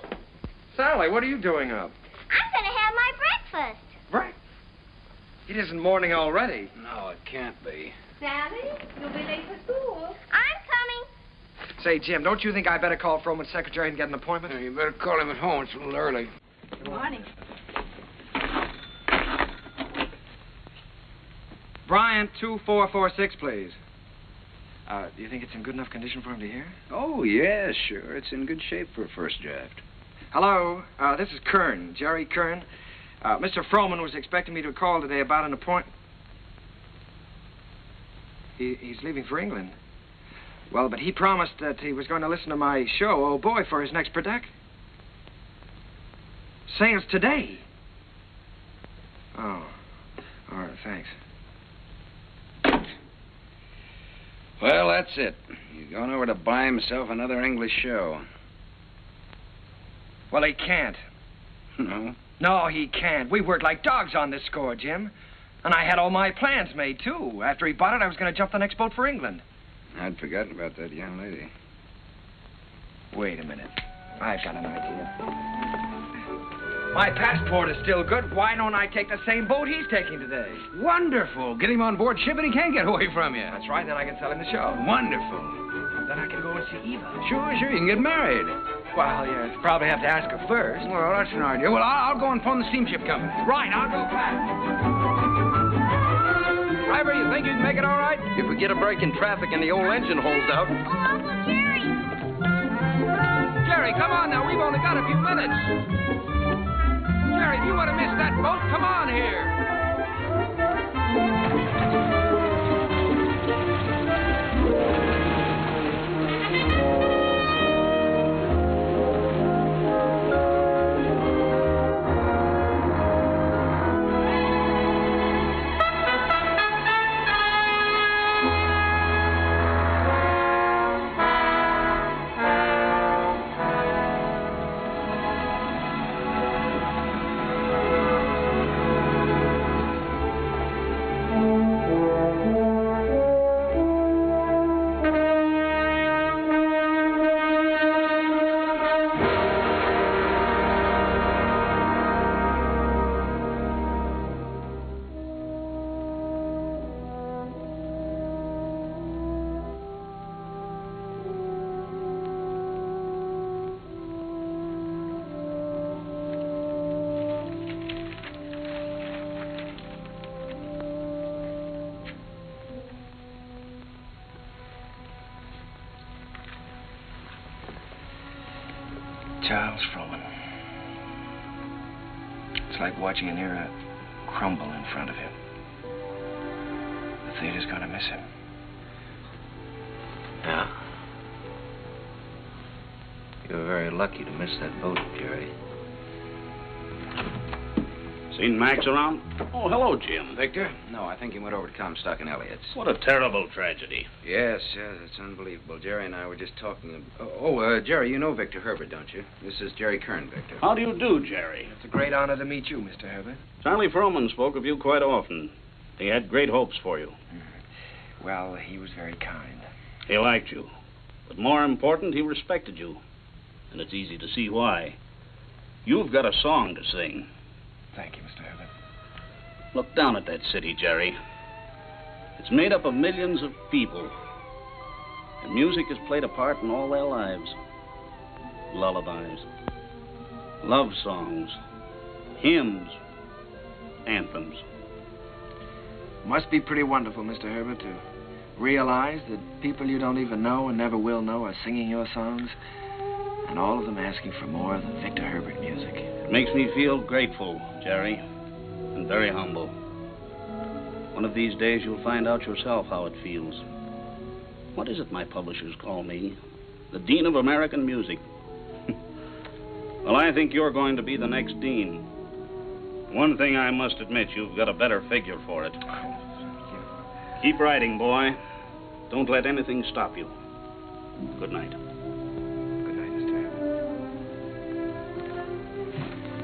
Sally, what are you doing up? I'm going to have my breakfast. Right. It isn't morning already. No, it can't be. Sally, you'll be late for school. I'm coming. Say, Jim, don't you think I better call Froman's secretary and get an appointment? You better call him at home. It's a little early. Good morning. Bryant, 2446, please. Do you think it's in good enough condition for him to hear? Oh, yeah, sure. It's in good shape for a first draft. Hello, this is Kern, Jerry Kern. Mr. Froman was expecting me to call today about an appointment. He's leaving for England. Well, but he promised that he was going to listen to my show, Oh Boy, for his next production. Sales today. Oh, all right, thanks. Well, that's it. He's gone over to buy himself another English show. Well, he can't. No? No, he can't. We worked like dogs on this score, Jim. And I had all my plans made, too. After he bought it, I was going to jump the next boat for England. I'd forgotten about that young lady. Wait a minute. I've got an idea. My passport is still good. Why don't I take the same boat he's taking today? Wonderful. Get him on board ship and he can't get away from you. That's right. Then I can sell him the show. Wonderful. Then I can go and see Eva. Sure. You can get married. Well, yeah, probably have to ask her first. Well, that's an idea. Well, I'll go and phone the steamship company. Right, I'll go back. Driver, you think you can make it all right? If we get a break in traffic and the old engine holds out. Oh, Uncle Jerry. Jerry, come on now. We've only got a few minutes. Jerry, if you want to miss that boat, come on here. Charles Frohman. It's like watching an era crumble in front of him. The theater's gonna miss him. Yeah. You were very lucky to miss that boat, Jerry. Seen Max around? Oh, hello, Jim. Victor? No, I think he went over to Comstock and Elliott's. What a terrible tragedy. Yes, it's unbelievable. Jerry and I were just talking. Jerry, you know Victor Herbert, don't you? This is Jerry Kern, Victor. How do you do, Jerry? It's a great honor to meet you, Mr. Herbert. Charlie Frohman spoke of you quite often. He had great hopes for you. Well, he was very kind. He liked you. But more important, he respected you. And it's easy to see why. You've got a song to sing. Thank you, Mr. Herbert. Look down at that city, Jerry. It's made up of millions of people. And music has played a part in all their lives. Lullabies, love songs, hymns, anthems. Must be pretty wonderful, Mr. Herbert, to realize that people you don't even know and never will know are singing your songs, and all of them asking for more of the Victor Herbert music. It makes me feel grateful, Jerry, and very humble. One of these days you'll find out yourself how it feels. What is it my publishers call me? The Dean of American Music. Well, I think you're going to be the next dean. One thing I must admit, you've got a better figure for it. Keep writing, boy. Don't let anything stop you. Good night. Good night, Mr.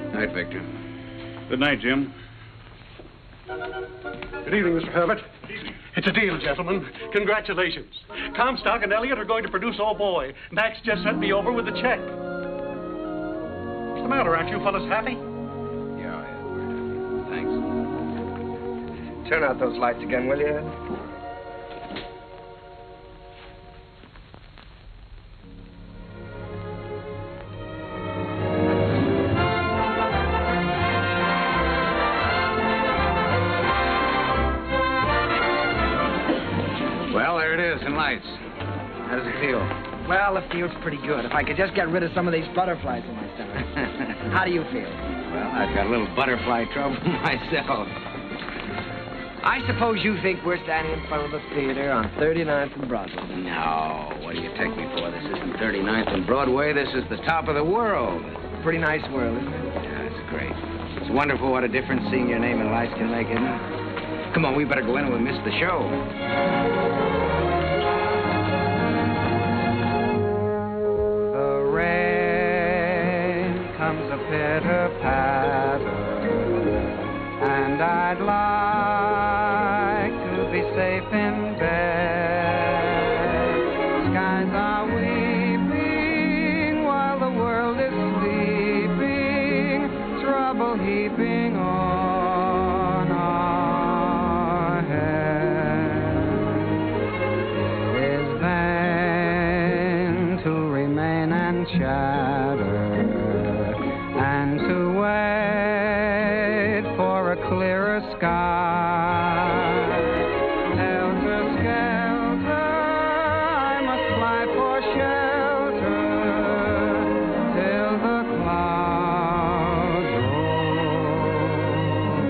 Herbert. Night, Victor. Good night, Jim. Good evening, Mr. Herbert. It's a deal, gentlemen. Congratulations. Comstock and Elliott are going to produce Oh Boy. Max just sent me over with the check. What's the matter? Aren't you fellas happy? Yeah, we're happy. Thanks. Turn out those lights again, will you? Well, there it is in lights. How does it feel? Well, it feels pretty good. If I could just get rid of some of these butterflies in my stomach. How do you feel? Well, I've got a little butterfly trouble myself. I suppose you think we're standing in front of the theater on 39th and Broadway. No, what do you take me for? This isn't 39th and Broadway. This is the top of the world. Pretty nice world, isn't it? Yeah, it's great. It's wonderful what a difference seeing your name in lights can make, isn't it? Come on, we better go in or we'll miss the show. The rain comes a pitter-patter, and I'd like to be safe in bed. Skies are weeping while the world is sleeping, trouble heaping on our heads. It is vain to remain and chatter, and to wait for a clearer sky. Helter-skelter, I must fly for shelter till the clouds roll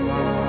by.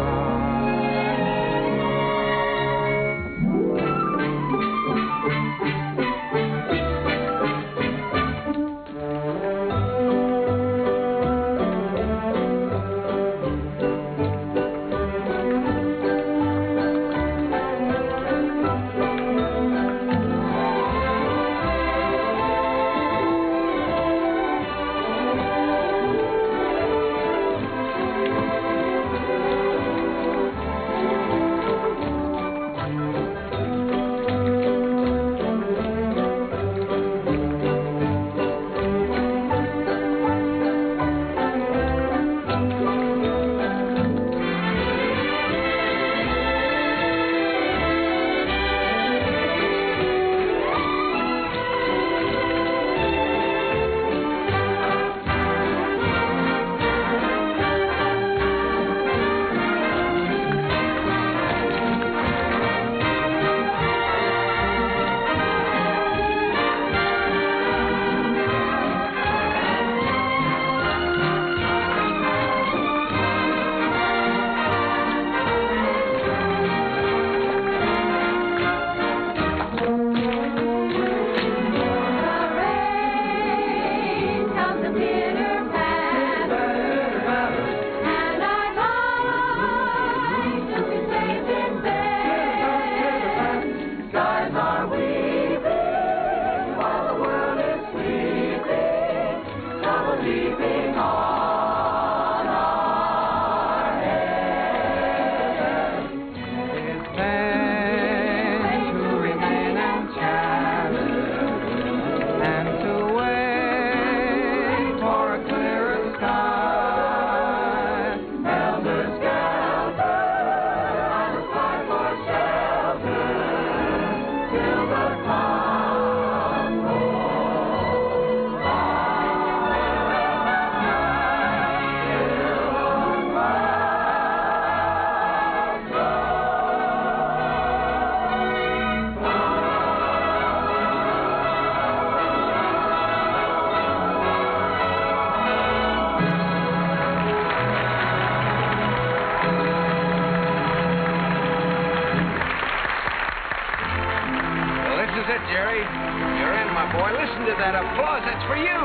Jerry. You're in, my boy. Listen to that applause. That's for you.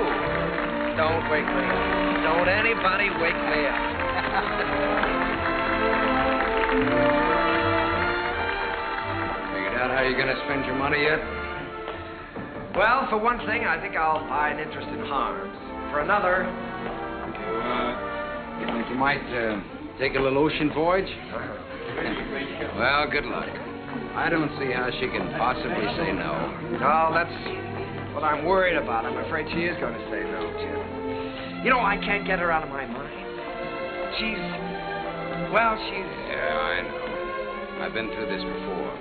Don't wake me up. Don't anybody wake me up. Figured out how you're going to spend your money yet? Well, for one thing, I think I'll buy an interest in Harms. For another... You think you might take a little ocean voyage? Well, good luck. I don't see how she can possibly say no. No, that's what I'm worried about. I'm afraid she is going to say no, Jim. You know, I can't get her out of my mind. She's... Yeah, I know. I've been through this before.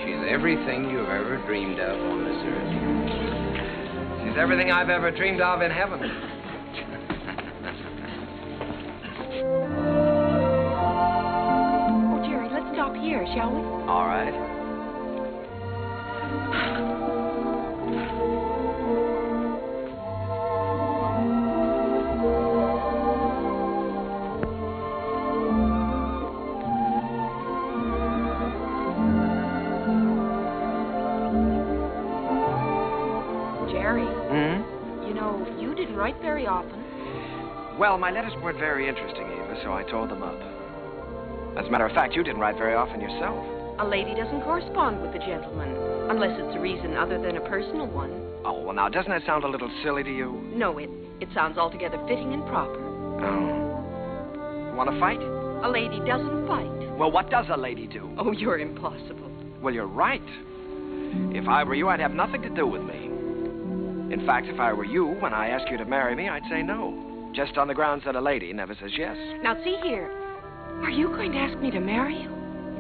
She's everything you've ever dreamed of on this earth. She's everything I've ever dreamed of in heaven. Oh, Jerry, let's stop here, shall we? All right. Jerry. You know, you didn't write very often. Well, my letters weren't very interesting, Eva, so I tore them up. As a matter of fact, you didn't write very often yourself. A lady doesn't correspond with a gentleman, unless it's a reason other than a personal one. Oh, well, now, doesn't that sound a little silly to you? No, it sounds altogether fitting and proper. Oh. You want to fight? A lady doesn't fight. Well, what does a lady do? Oh, you're impossible. Well, you're right. If I were you, I'd have nothing to do with me. In fact, if I were you, when I ask you to marry me, I'd say no. Just on the grounds that a lady never says yes. Now, see here. Are you going to ask me to marry you?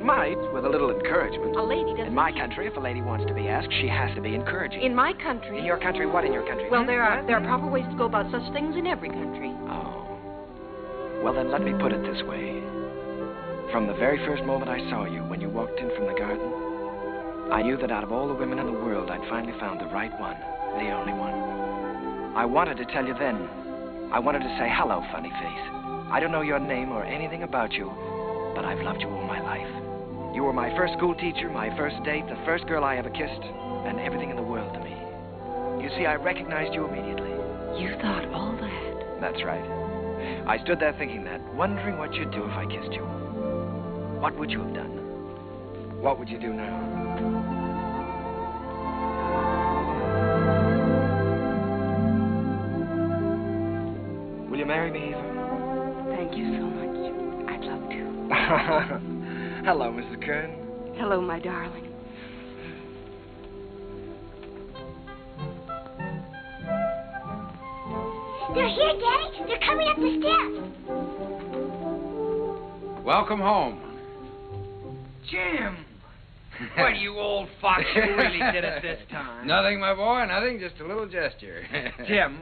Might, with a little encouragement. A lady doesn't... In my country, if a lady wants to be asked, she has to be encouraging. In my country... In your country? What in your country? Well, there are proper ways to go about such things in every country. Oh. Well, then let me put it this way. From the very first moment I saw you, when you walked in from the garden, I knew that out of all the women in the world, I'd finally found the right one, the only one. I wanted to tell you then. I wanted to say, hello, funny face. I don't know your name or anything about you, but I've loved you all my life. You were my first school teacher, my first date, the first girl I ever kissed, and everything in the world to me. You see, I recognized you immediately. You thought all that? That's right. I stood there thinking that, wondering what you'd do if I kissed you. What would you have done? What would you do now? Will you marry me, Eva? Thank you so much. I'd love to. Hello, Mrs. Kern. Hello, my darling. They're here, Daddy. They're coming up the steps. Welcome home. Jim! What, you old fox, you really did it this time. Nothing, my boy, nothing, just a little gesture. Jim,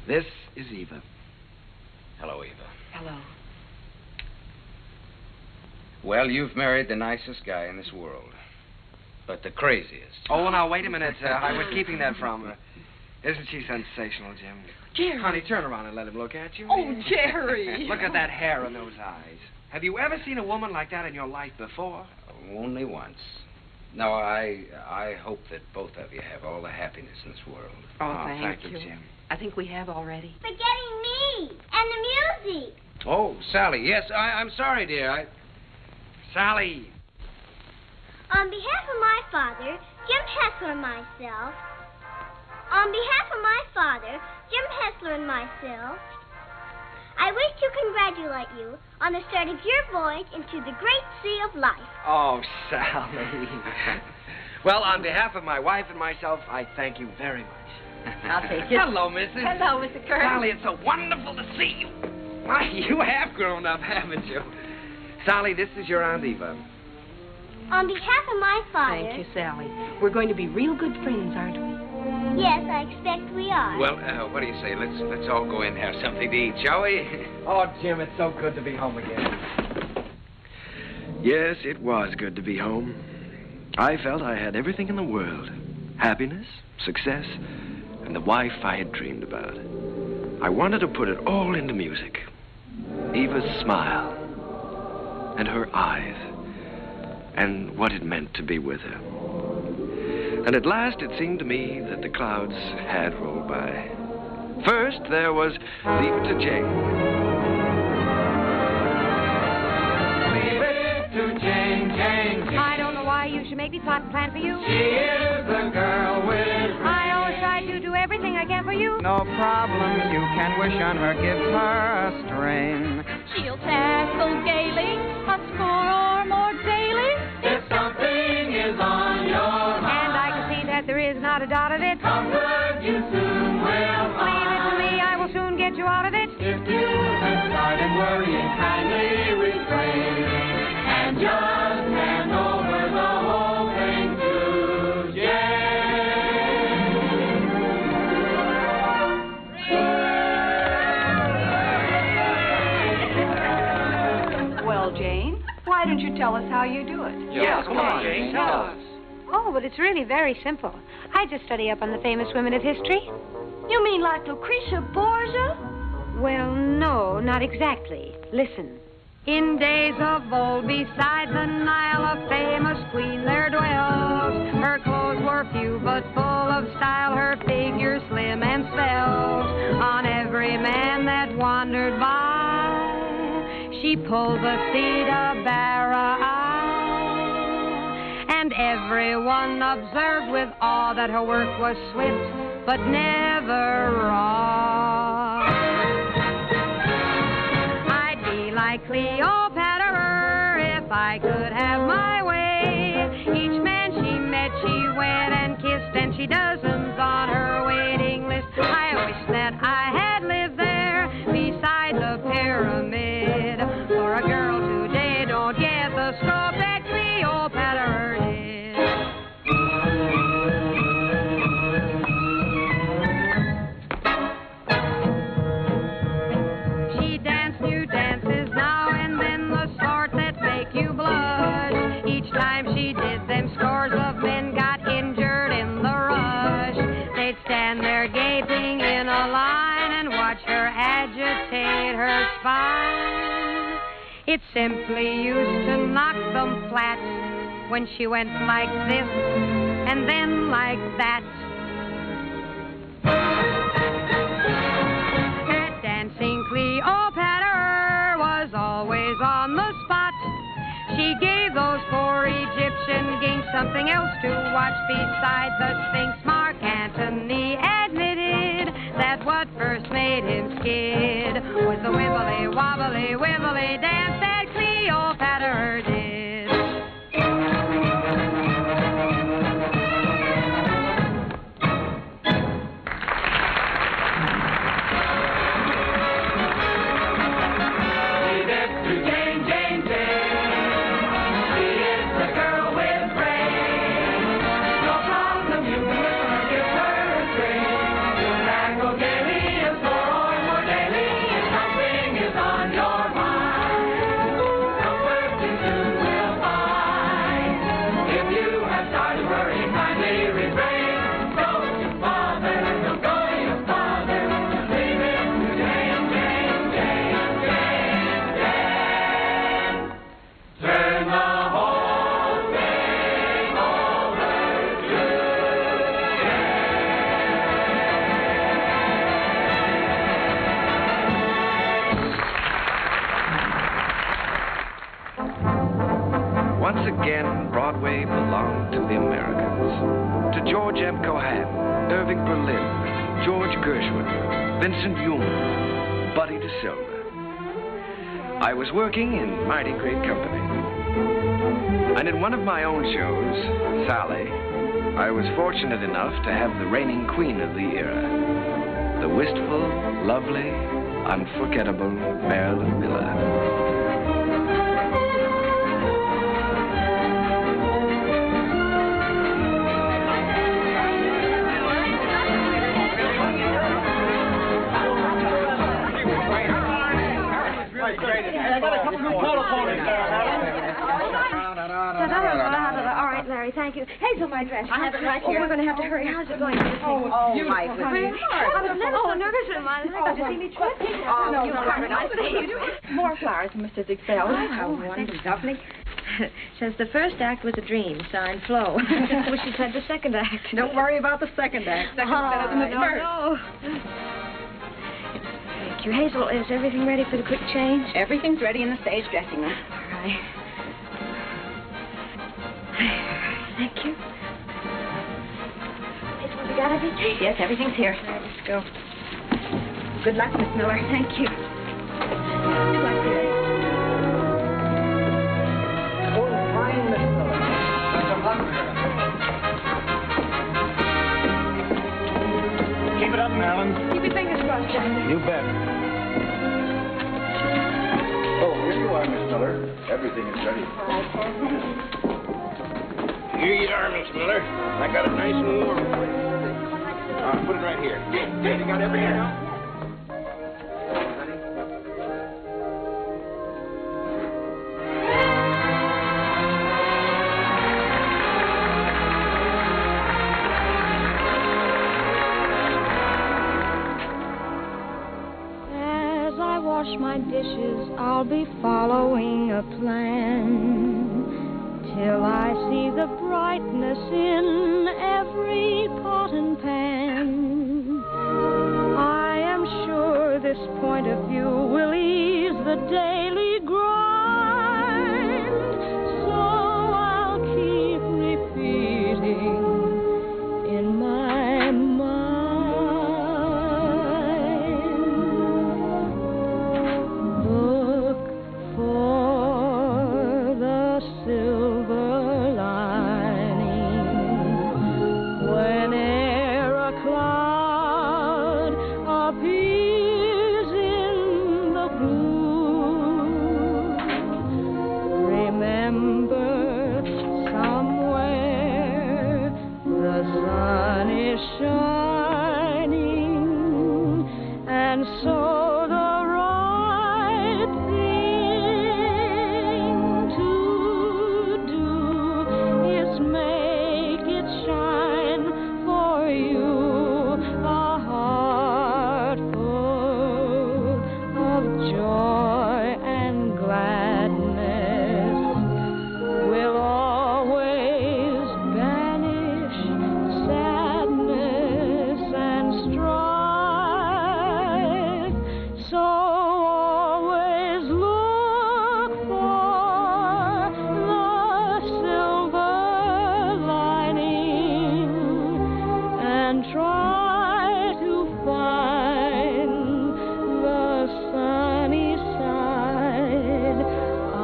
this is Eva. Hello, Eva. Hello. Well, you've married the nicest guy in this world, but the craziest. Oh, now, wait a minute. I was keeping that from her. Isn't she sensational, Jim? Jerry. Honey, turn around and let him look at you. Oh, Jerry. Look at that hair and those eyes. Have you ever seen a woman like that in your life before? Only once. No, I hope that both of you have all the happiness in this world. Oh, thank you, Jim. I think we have already. Forgetting me and the music. Oh, Sally, yes, I'm sorry, dear. Sally. On behalf of my father, Jim Hessler, and myself. On behalf of my father, Jim Hessler, and myself, I wish to congratulate you on the start of your voyage into the great sea of life. Oh, Sally. Well, on behalf of my wife and myself, I thank you very much. I'll take it. Hello, Mrs. Hello, Mr. Kern. Sally, it's so wonderful to see you. Why, you have grown up, haven't you? Sally, this is your Aunt Eva. On behalf of my father... Thank you, Sally. We're going to be real good friends, aren't we? Yes, I expect we are. Well, what do you say? Let's all go in and have something to eat, shall we? Oh, Jim, it's so good to be home again. Yes, it was good to be home. I felt I had everything in the world. Happiness, success, and the wife I had dreamed about. I wanted to put it all into music. Eva's smile and her eyes and what it meant to be with her. And at last it seemed to me that the clouds had rolled by. First, there was Leave It to Jane. Leave it to Jane, Jane, Jane. I don't know why you should make me plot and plan for you. She is the girl with I always try to do everything I can for you. No problem you can wish on her gives her a strain. She'll tackle gaily a score or more daily. If something is on your mind, And I can see that there is not a dot of it. comfort you soon will find. Leave it to me, I will soon get you out of it. If you have started worrying, kindly refrain and just hand over the whole thing to Jane. Well, Jane, why don't you tell us how you do it? Yeah, come on, Jane, tell us. Oh, but it's really very simple. I just study up on the famous women of history. You mean like Lucretia Borgia? Well, no, not exactly. Listen. In days of old, beside the Nile, a famous queen there dwelt. Her clothes were few, but full of style, her figure slim and svelte. On every man that wandered by, she pulled the cedar barra eye. And everyone observed with awe that her work was swift, but never raw. I'd be like Cleopatra if I could have my way. Each man she met, she wed and kissed, and she dozens on her waiting list. I wish that I had lived there beside the pyramid. For a girl today don't get the scope that Cleopatra did. She danced new dances now and then, the sort that make you blush. Each time she did them, scores of men got injured in the rush. They'd stand there gaping in a line and watch her agitate her spine. It simply used to knock them flat when she went like this and then like that. That dancing Cleopatra was always on the spot. She gave those poor Egyptian kings something else to watch besides the Sphinx. Mark Antony admitted that what first made him skid was the wibbly wobbly wibbly dance that Cleopatra did. Leave it to Jane, Jane, Jane. She is the girl with brains. No problem you can wish her, give her a strain. You'll tackle gaily a score or more daily if something is on your mind. Comfort you soon will find. If you have started worrying, kindly refrain. Don't you bother, don't go to your father. Just leave it to Jane, Jane, Jane, Jane, Jane. Turn the whole thing over to Once again, Broadway belonged to the Americans. To George M. Cohan, Irving Berlin, George Gershwin, Vincent Youm, Buddy DeSilva. I was working in mighty great company. And in one of my own shows, Sally, I was fortunate enough to have the reigning queen of the era, the wistful, lovely, unforgettable Marilyn Miller. All right, Larry, thank you. Hazel, my dress. I have it right Oh, here. we're going to have to hurry. How's it going? my Beautiful. goodness. I was never so nervous in my life. Did you see me trip? Oh, No, you no, are no, nice. no. More flowers, Mr. Dixell. Oh, thank you, lovely. Says the first act was a dream, signed Flo. Wish she'd had the second act. Don't worry about the second act. Second's better than the first. No. Thank you. Hazel, is everything ready for the quick change? Everything's ready in the stage dressing room. All right. Thank you. Hazel, we got everything? Yes, everything's here. All right, let's go. Good luck, Miss Miller. Thank you. Good luck, dear. Oh, fine, Miss Miller. Some luck. Keep it up, Marilyn. Keep your fingers crossed, Johnny. You bet. Oh, here you are, Miss Miller. Everything is ready. All right, Sam. Here you are, Miss Miller. I got it nice and warm for you. Put it right here. You got everything now? As I wash my dishes, I'll be following a plan till I see the brightness in every pot and pan. I am sure this point of view will ease the daily grind, so I'll keep repeating in my mind. Look for the silver lining whene'er a cloud appears in the blue. Remember, somewhere the sun is shining, and so the right thing to do is make it shine for you. A heart full of joy and gladness will always banish sadness and strife. So always look for the silver lining and try to find the sunny side of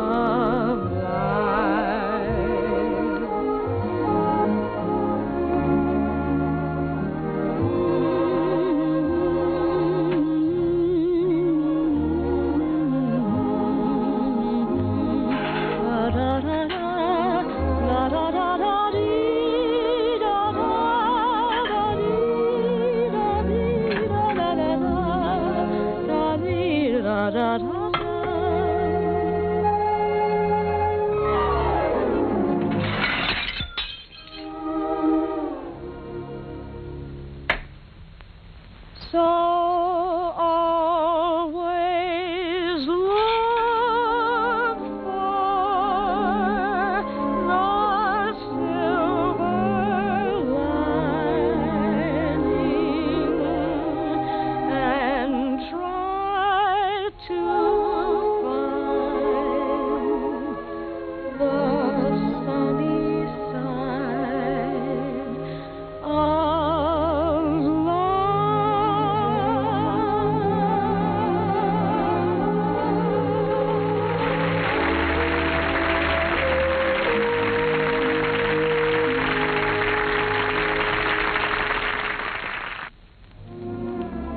So always look for the silver lining and try to find the sunny side of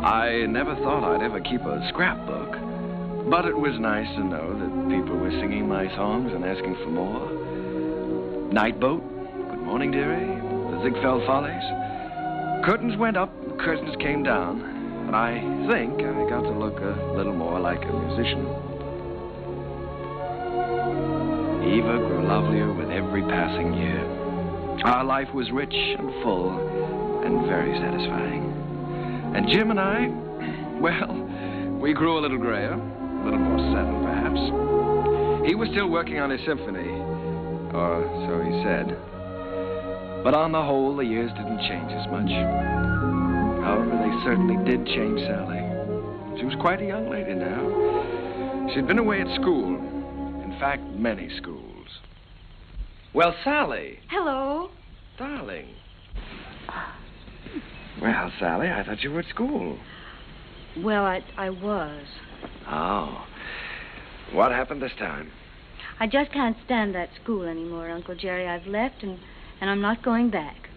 I never thought I'd ever keep a scrapbook, but it was nice to know that people were singing my songs and asking for more. Night Boat, Good Morning Dearie, The Ziegfeld Follies. Curtains went up, curtains came down, and I think I got to look a little more like a musician. Eva grew lovelier with every passing year. Our life was rich and full and very satisfying. And Jim and I, well, we grew a little grayer, a little more saddened perhaps. He was still working on his symphony, Or so he said. But on the whole, the years didn't change as much. However, they certainly did change Sally. She was quite a young lady now. She'd been away at school. In fact, many schools. Well, Sally. Hello. Darling. Well, Sally, I thought you were at school. Well, I was. Oh. What happened this time? I just can't stand that school anymore, Uncle Jerry. I've left, and I'm not going back.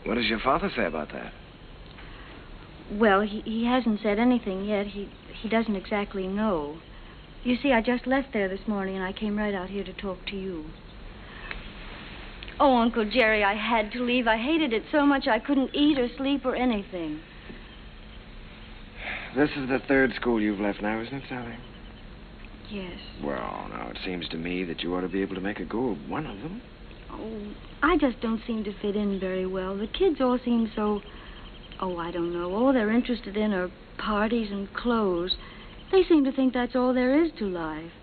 What does your father say about that? Well, he hasn't said anything yet. He doesn't exactly know. You see, I just left there this morning, and I came right out here to talk to you. Oh, Uncle Jerry, I had to leave. I hated it so much I couldn't eat or sleep or anything. This is the third school you've left now, isn't it, Sally? Yes. Well, now, it seems to me that you ought to be able to make a go of one of them. Oh, I just don't seem to fit in very well. The kids all seem so... Oh, I don't know. All they're interested in are parties and clothes. They seem to think that's all there is to life.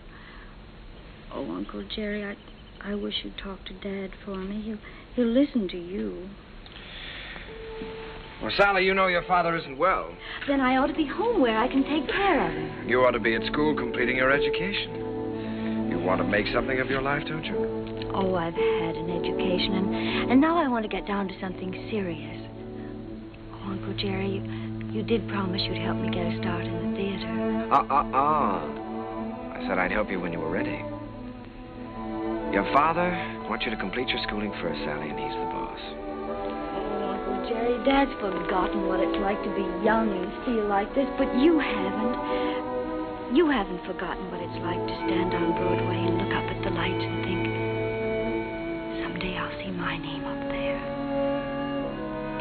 Oh, Uncle Jerry, I wish you'd talk to Dad for me. He'll listen to you. Well, Sally, you know your father isn't well. Then I ought to be home where I can take care of him. You ought to be at school completing your education. You want to make something of your life, don't you? Oh, I've had an education, and now I want to get down to something serious. Oh, Uncle Jerry, you did promise you'd help me get a start in the theater. I said I'd help you when you were ready. Your father wants you to complete your schooling first, Sally, and he's the boss. Oh, Uncle Jerry, Dad's forgotten what it's like to be young and feel like this, but you haven't. You haven't forgotten what it's like to stand on Broadway and look up at the lights and think, someday I'll see my name up there.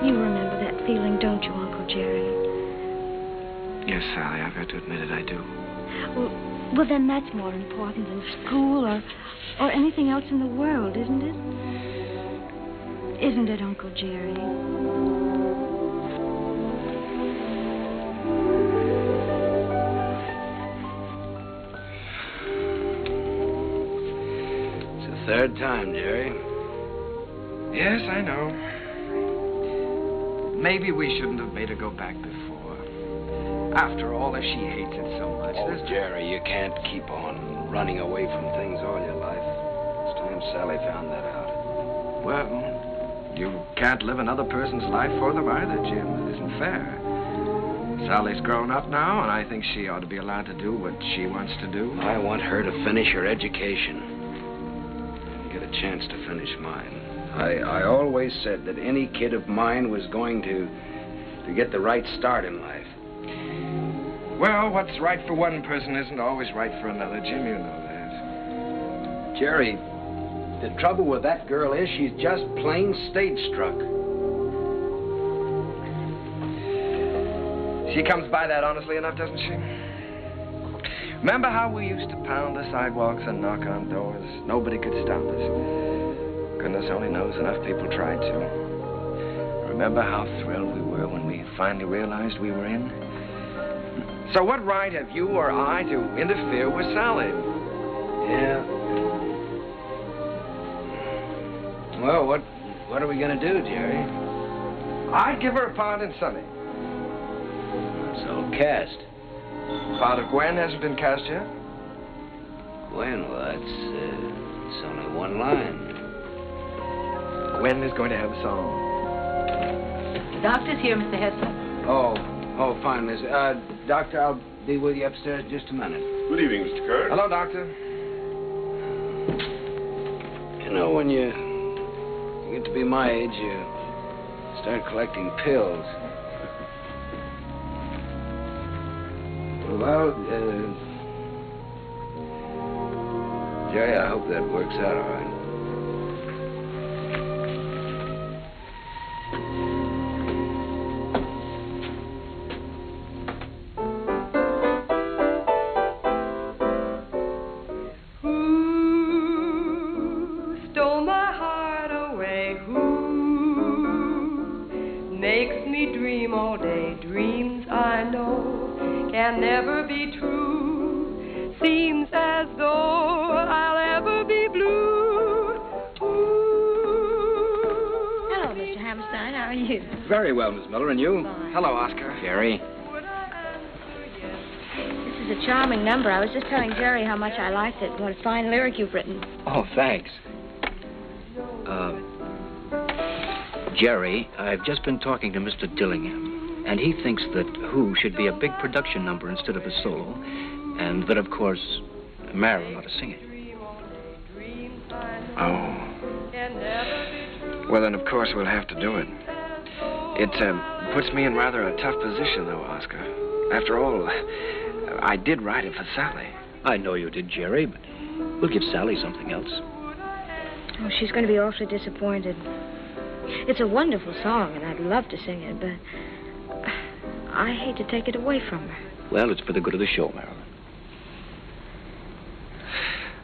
You remember that feeling, don't you, Uncle Jerry? Yes, Sally, I've got to admit it, I do. Well, then that's more important than school or anything else in the world, isn't it? Isn't it, Uncle Jerry? It's the third time, Jerry. Yes, I know. Maybe we shouldn't have made her go back before. After all, if she hates it so much. Oh, Jerry, you can't keep on running away from things all your life. It's time Sally found that out. Well, you can't live another person's life for them either, Jim. It isn't fair. Sally's grown up now, and I think she ought to be allowed to do what she wants to do. I want her to finish her education and get a chance to finish mine. I always said that any kid of mine was going to get the right start in life. Well, what's right for one person isn't always right for another, Jim. You know that. Jerry, the trouble with that girl is she's just plain stage-struck. She comes by that honestly enough, doesn't she? Remember how we used to pound the sidewalks and knock on doors? Nobody could stop us. Goodness only knows enough people tried to. Remember how thrilled we were when we finally realized we were in? So what right have you or I to interfere with Sally? Yeah. Well, what are we going to do, Jerry? I'd give her a part in Sunny. So cast. Part of Gwen hasn't been cast yet? Gwen, well, it's only one line. Gwen is going to have a song. The doctor's here, Mr. Hester. Oh, fine, Miss. Doctor, I'll be with you upstairs in just a minute. Good evening, Mr. Kerr. Hello, Doctor. You know, when you get to be my age, you start collecting pills. Well, Jerry, I hope that works out all right. Can never be true. Seems as though I'll ever be blue. Very well, Miss Miller, and you? Hello, Oscar. Jerry. This is a charming number. I was just telling Jerry how much I liked it. What a fine lyric you've written. Oh, thanks. Jerry, I've just been talking to Mr. Dillingham, and he thinks that Who should be a big production number instead of a solo, and that, of course, Marilyn ought to sing it. Oh. Well, then, of course, we'll have to do it. It puts me in rather a tough position, though, Oscar. After all, I did write it for Sally. I know you did, Jerry, but we'll give Sally something else. Oh, she's going to be awfully disappointed. It's a wonderful song, and I'd love to sing it, but I hate to take it away from her. Well, it's for the good of the show, Marilyn.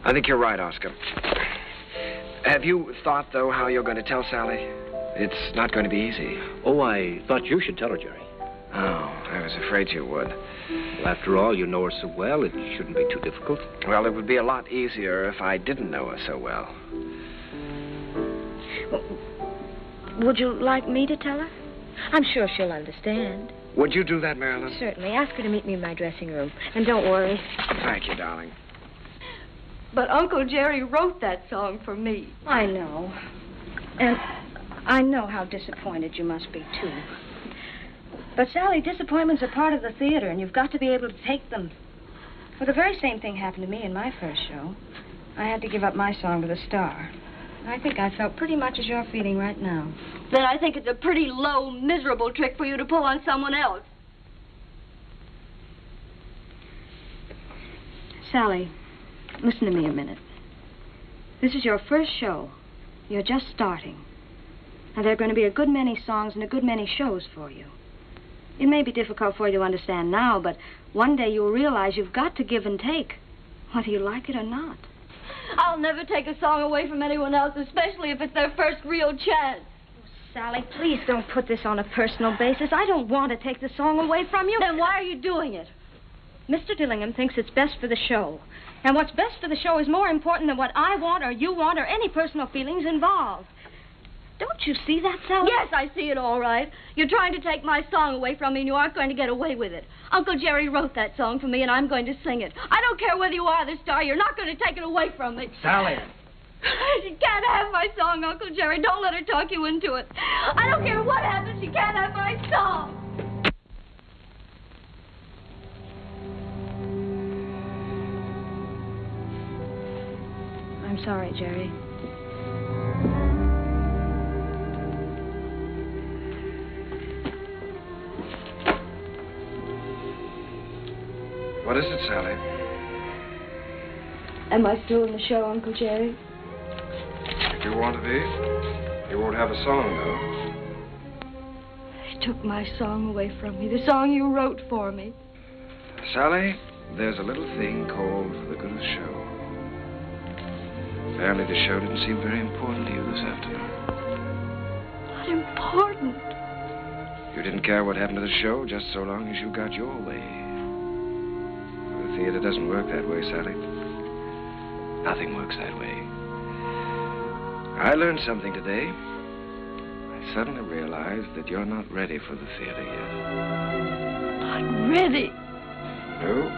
I think you're right, Oscar. Have you thought, though, how you're going to tell Sally? It's not going to be easy. Oh, I thought you should tell her, Jerry. Oh, I was afraid you would. Well, after all, you know her so well, it shouldn't be too difficult. Well, it would be a lot easier if I didn't know her so well. Would you like me to tell her? I'm sure she'll understand. Would you do that, Marilyn? Certainly. Ask her to meet me in my dressing room. And don't worry. Thank you, darling. But Uncle Jerry wrote that song for me. I know. And I know how disappointed you must be, too. But, Sally, disappointments are part of the theater, and you've got to be able to take them. Well, the very same thing happened to me in my first show. I had to give up my song to the star. I think I felt pretty much as you're feeling right now. Then I think it's a pretty low, miserable trick for you to pull on someone else. Sally, listen to me a minute. This is your first show. You're just starting. Now, there are going to be a good many songs and a good many shows for you. It may be difficult for you to understand now, but one day you'll realize you've got to give and take, whether you like it or not. I'll never take a song away from anyone else, especially if it's their first real chance. Sally, please don't put this on a personal basis. I don't want to take the song away from you. Then why are you doing it? Mr. Dillingham thinks it's best for the show. And what's best for the show is more important than what I want or you want or any personal feelings involved. Don't you see that, Sally? Yes, I see it all right. You're trying to take my song away from me, and you aren't going to get away with it. Uncle Jerry wrote that song for me, and I'm going to sing it. I don't care whether you are the star. You're not going to take it away from me. Sally. She can't have my song, Uncle Jerry. Don't let her talk you into it. I don't care what happens. She can't have my song. I'm sorry, Jerry. What is it, Sally? Am I still in the show, Uncle Jerry? If you want to be, you won't have a song, though. He took my song away from me, the song you wrote for me. Sally, there's a little thing called the good of the show. Apparently the show didn't seem very important to you this afternoon. Not important? You didn't care what happened to the show just so long as you got your way. The theater doesn't work that way, Sally. Nothing works that way. I learned something today. I suddenly realized that you're not ready for the theater yet. Not ready? No.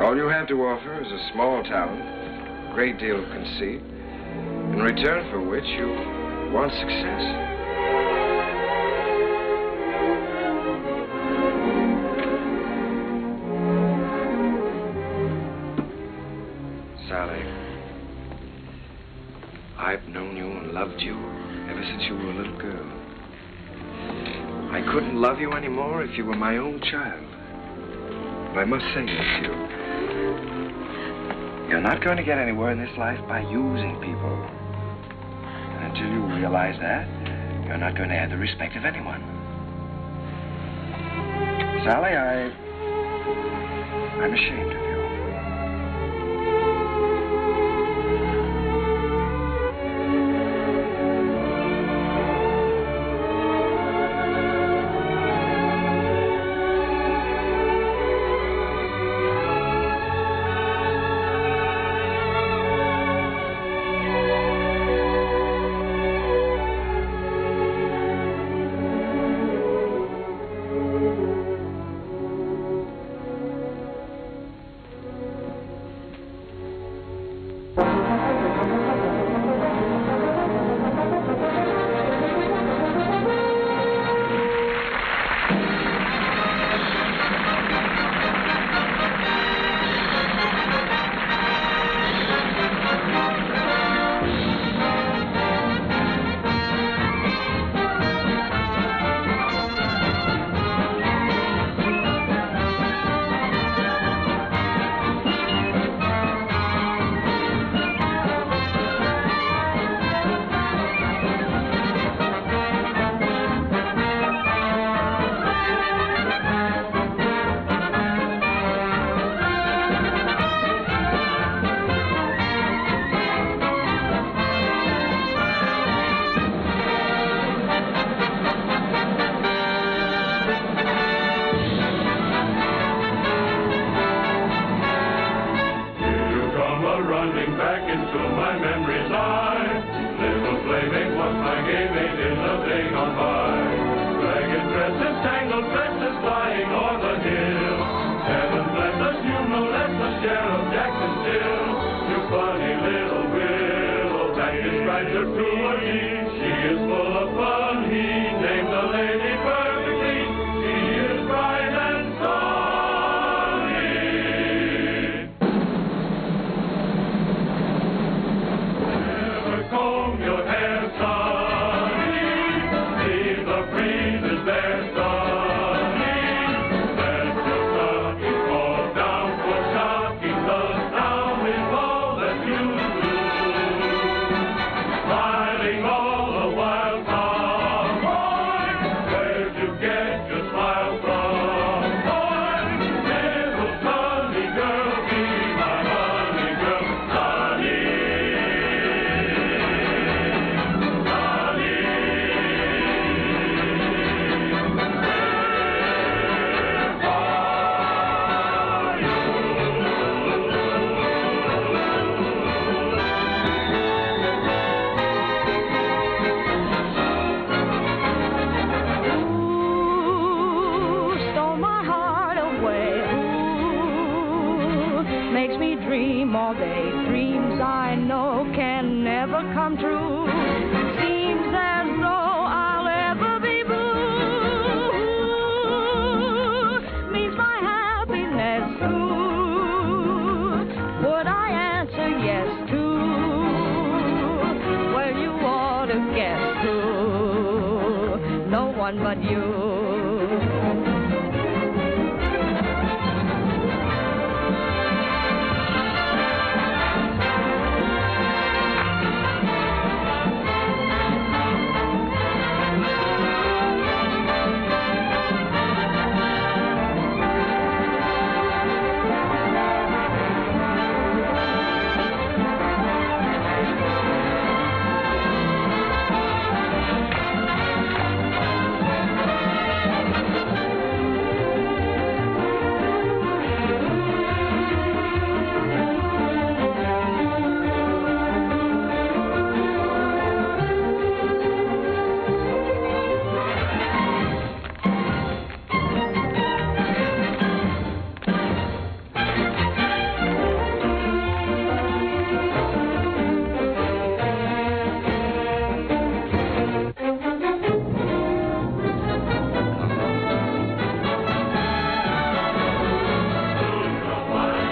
All you have to offer is a small talent, a great deal of conceit, in return for which you want success. Sally, I've known you and loved you ever since you were a little girl. I couldn't love you anymore if you were my own child. But I must say this to you. You're not going to get anywhere in this life by using people. And until you realize that, you're not going to have the respect of anyone. Sally, I'm ashamed of you. back into my memory's eye. Little playmate was my game mate in the day gone by. Ragged dresses, tangled dresses, flying o'er the hill. Heaven bless us, you know that's the Sheriff Jackson still. You funny little willow, that describes her to a T. She is full of fun, he named the lady perfectly. She is bright and sunny. Never comb your hair, sonny. Leave the breezes there, sonny. Let your stockings fall down for shocking. The sound is all that you do. Smiling all the while, cowboy. Where'd you get your smile from, boy? Little sunny girl, be my honey girl, sunny. Stole my heart away. Ooh, makes me dream all day. Dreams I know can never come true. Seems as though I'll ever be blue. Means my happiness too. Would I answer yes to? Well, you ought to guess who. No one but you.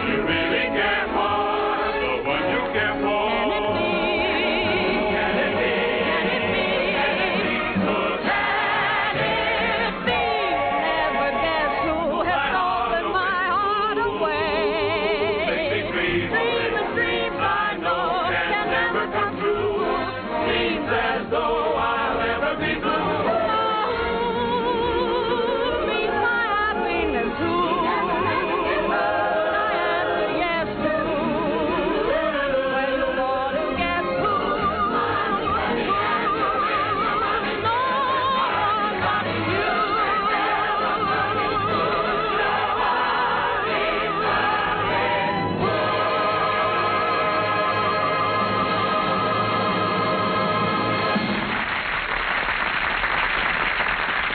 You really care for the one you care for. Can it be? Can it be? Can it be? So can it be? Never guess who has stolen my heart away. Makes me dream of dreams I know can never come true. Seems as though I'll ever be blue. Means my happiness too. I answer yes to. Well, you ought to guess who. No one but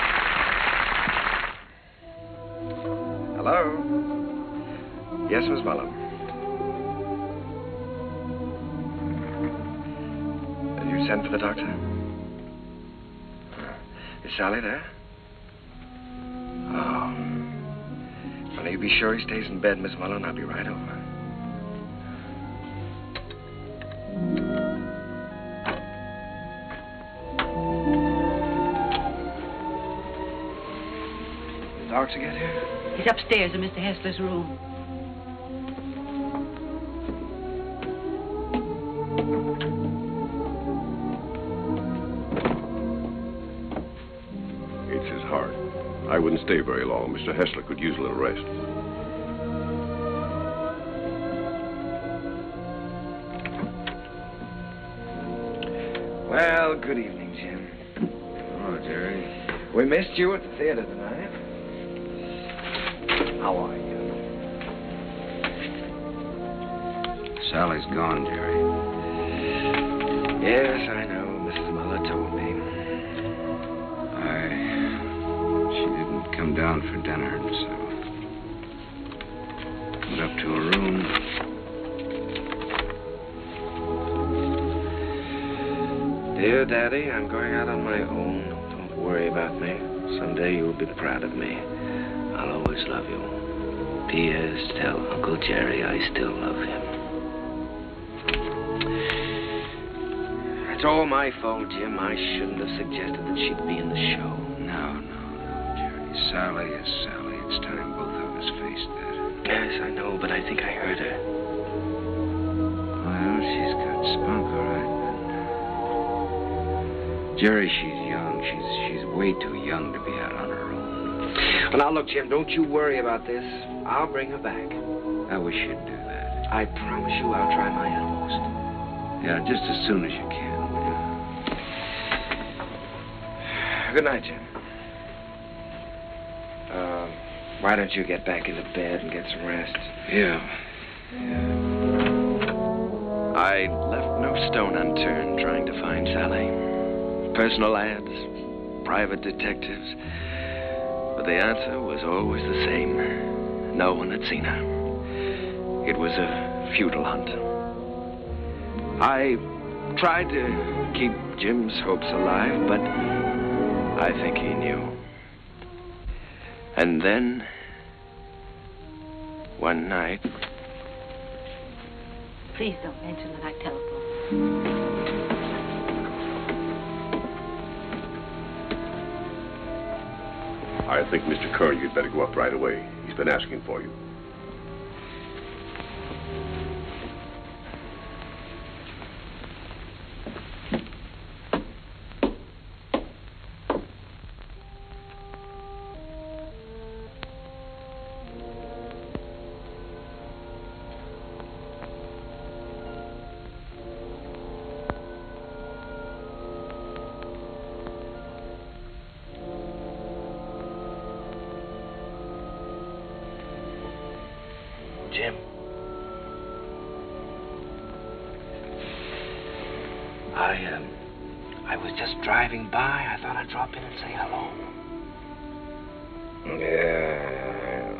you. Hello? Yes, Miss Mullen. Did you send for the doctor? Is Sally there? Oh. Well, you be sure he stays in bed, Miss Mullen. I'll be right over. The doctor get here? He's upstairs in Mr. Hessler's room. It's his heart. I wouldn't stay very long. Mr. Hessler could use a little rest. Well, good evening, Jim. Oh, Jerry. We missed you at the theater tonight. How are you? Sally's gone, Jerry. Yes, I know. Mrs. Muller told me. She didn't come down for dinner, so went up to her room. Dear Daddy, I'm going out on my own. Don't worry about me. Someday you'll be proud of me. I'll always love you. P.S. Tell Uncle Jerry I still love him. It's all my fault, Jim. I shouldn't have suggested that she'd be in the show. No, Jerry. Sally is Sally. It's time both of us faced that. Yes, I know, but I think I heard her. Well, she's got spunk, all right. Jerry, she's young. She's way too young to be out on her own. Well, now, look, Jim, don't you worry about this. I'll bring her back. I wish you'd do that. I promise you I'll try my utmost. Yeah, just as soon as you can. Good night, Jim. Why don't you get back into bed and get some rest? Yeah. I left no stone unturned trying to find Sally. Personal ads, private detectives. But the answer was always the same. No one had seen her. It was a futile hunt. I tried to keep Jim's hopes alive, but I think he knew. And then, one night... Please don't mention that I telephoned. I think, Mr. Kern, you'd better go up right away. He's been asking for you. Jim. I was just driving by. I thought I'd drop in and say hello. Yeah.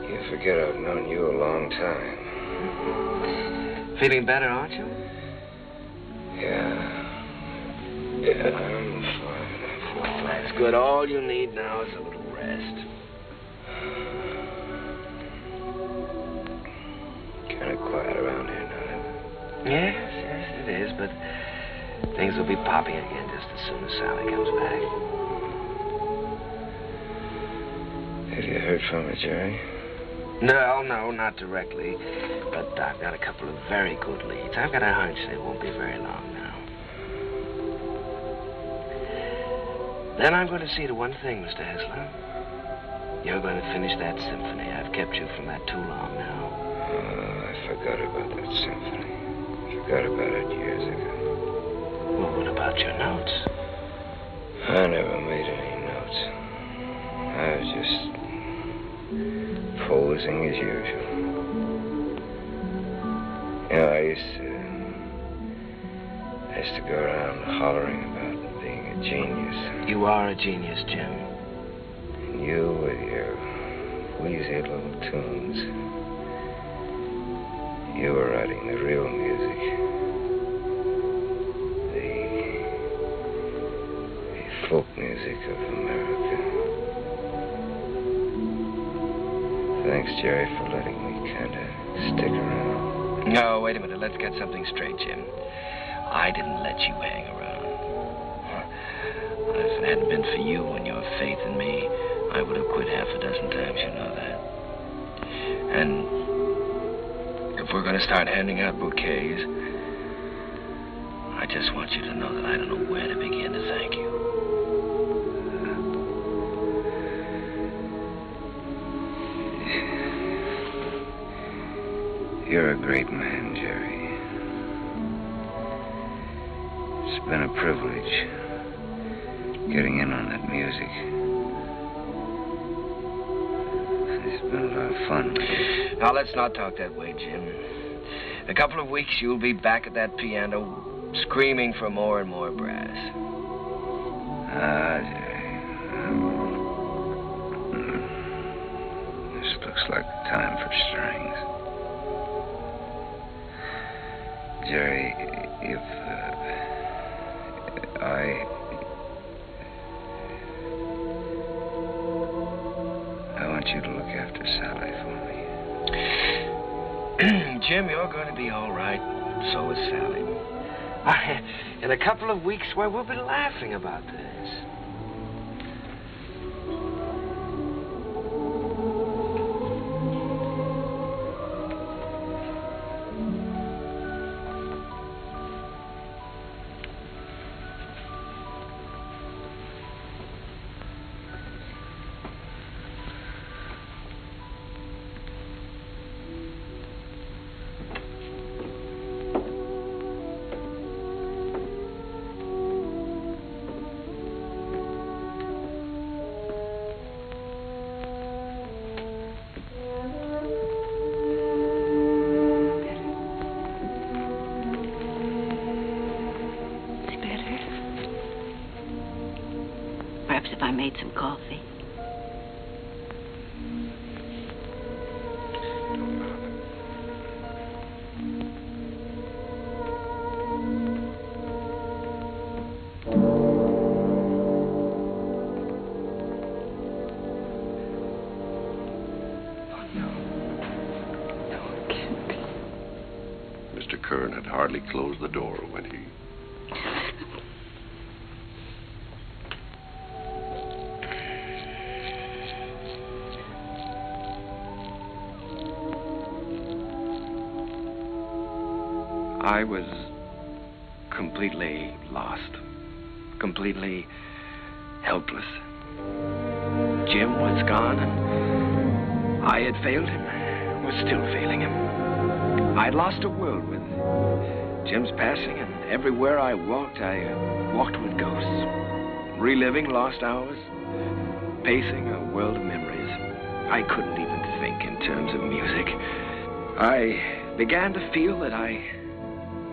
You forget I've known you a long time. Feeling better, aren't you? Yeah, I'm fine. That's good. All you need now is a little rest. Kind of quiet around here now. Yes, it is, but things will be popping again just as soon as Sally comes back. Have you heard from her, Jerry? No, not directly. But I've got a couple of very good leads. I've got a hunch they won't be very long now. Then I'm going to see to one thing, Mr. Hessler. You're going to finish that symphony. I've kept you from that too long now. I forgot about that symphony. Forgot about it years ago. Well, what about your notes? I never made any notes. I was just posing as usual. You know, I used to go around hollering about being a genius. You are a genius, Jim. And you with your wheezy little tunes. You were writing the real music. The folk music of America. Thanks, Jerry, for letting me kind of stick around. No, wait a minute. Let's get something straight, Jim. I didn't let you hang around. If it hadn't been for you and your faith in me, I would have quit half a dozen times, you know that. And if we're going to start handing out bouquets, I just want you to know that I don't know where to begin to thank you. You're a great man, Jerry. It's been a privilege getting in on that music. It's been a lot of fun. Now, let's not talk that way, Jim. In a couple of weeks, you'll be back at that piano, screaming for more and more brass. This looks like the time for strings. Jerry, if I want you to look after Sally for me. Jim, you're going to be all right. So is Sally. In a couple of weeks, why, we'll be laughing about this. Perhaps if I made some coffee. Mr. Kern had hardly closed the door when he... I was completely lost, completely helpless. Jim was gone, and I had failed him, was still failing him. I'd lost a world with Jim's passing, and everywhere I walked with ghosts, reliving lost hours, pacing a world of memories. I couldn't even think in terms of music. I began to feel that I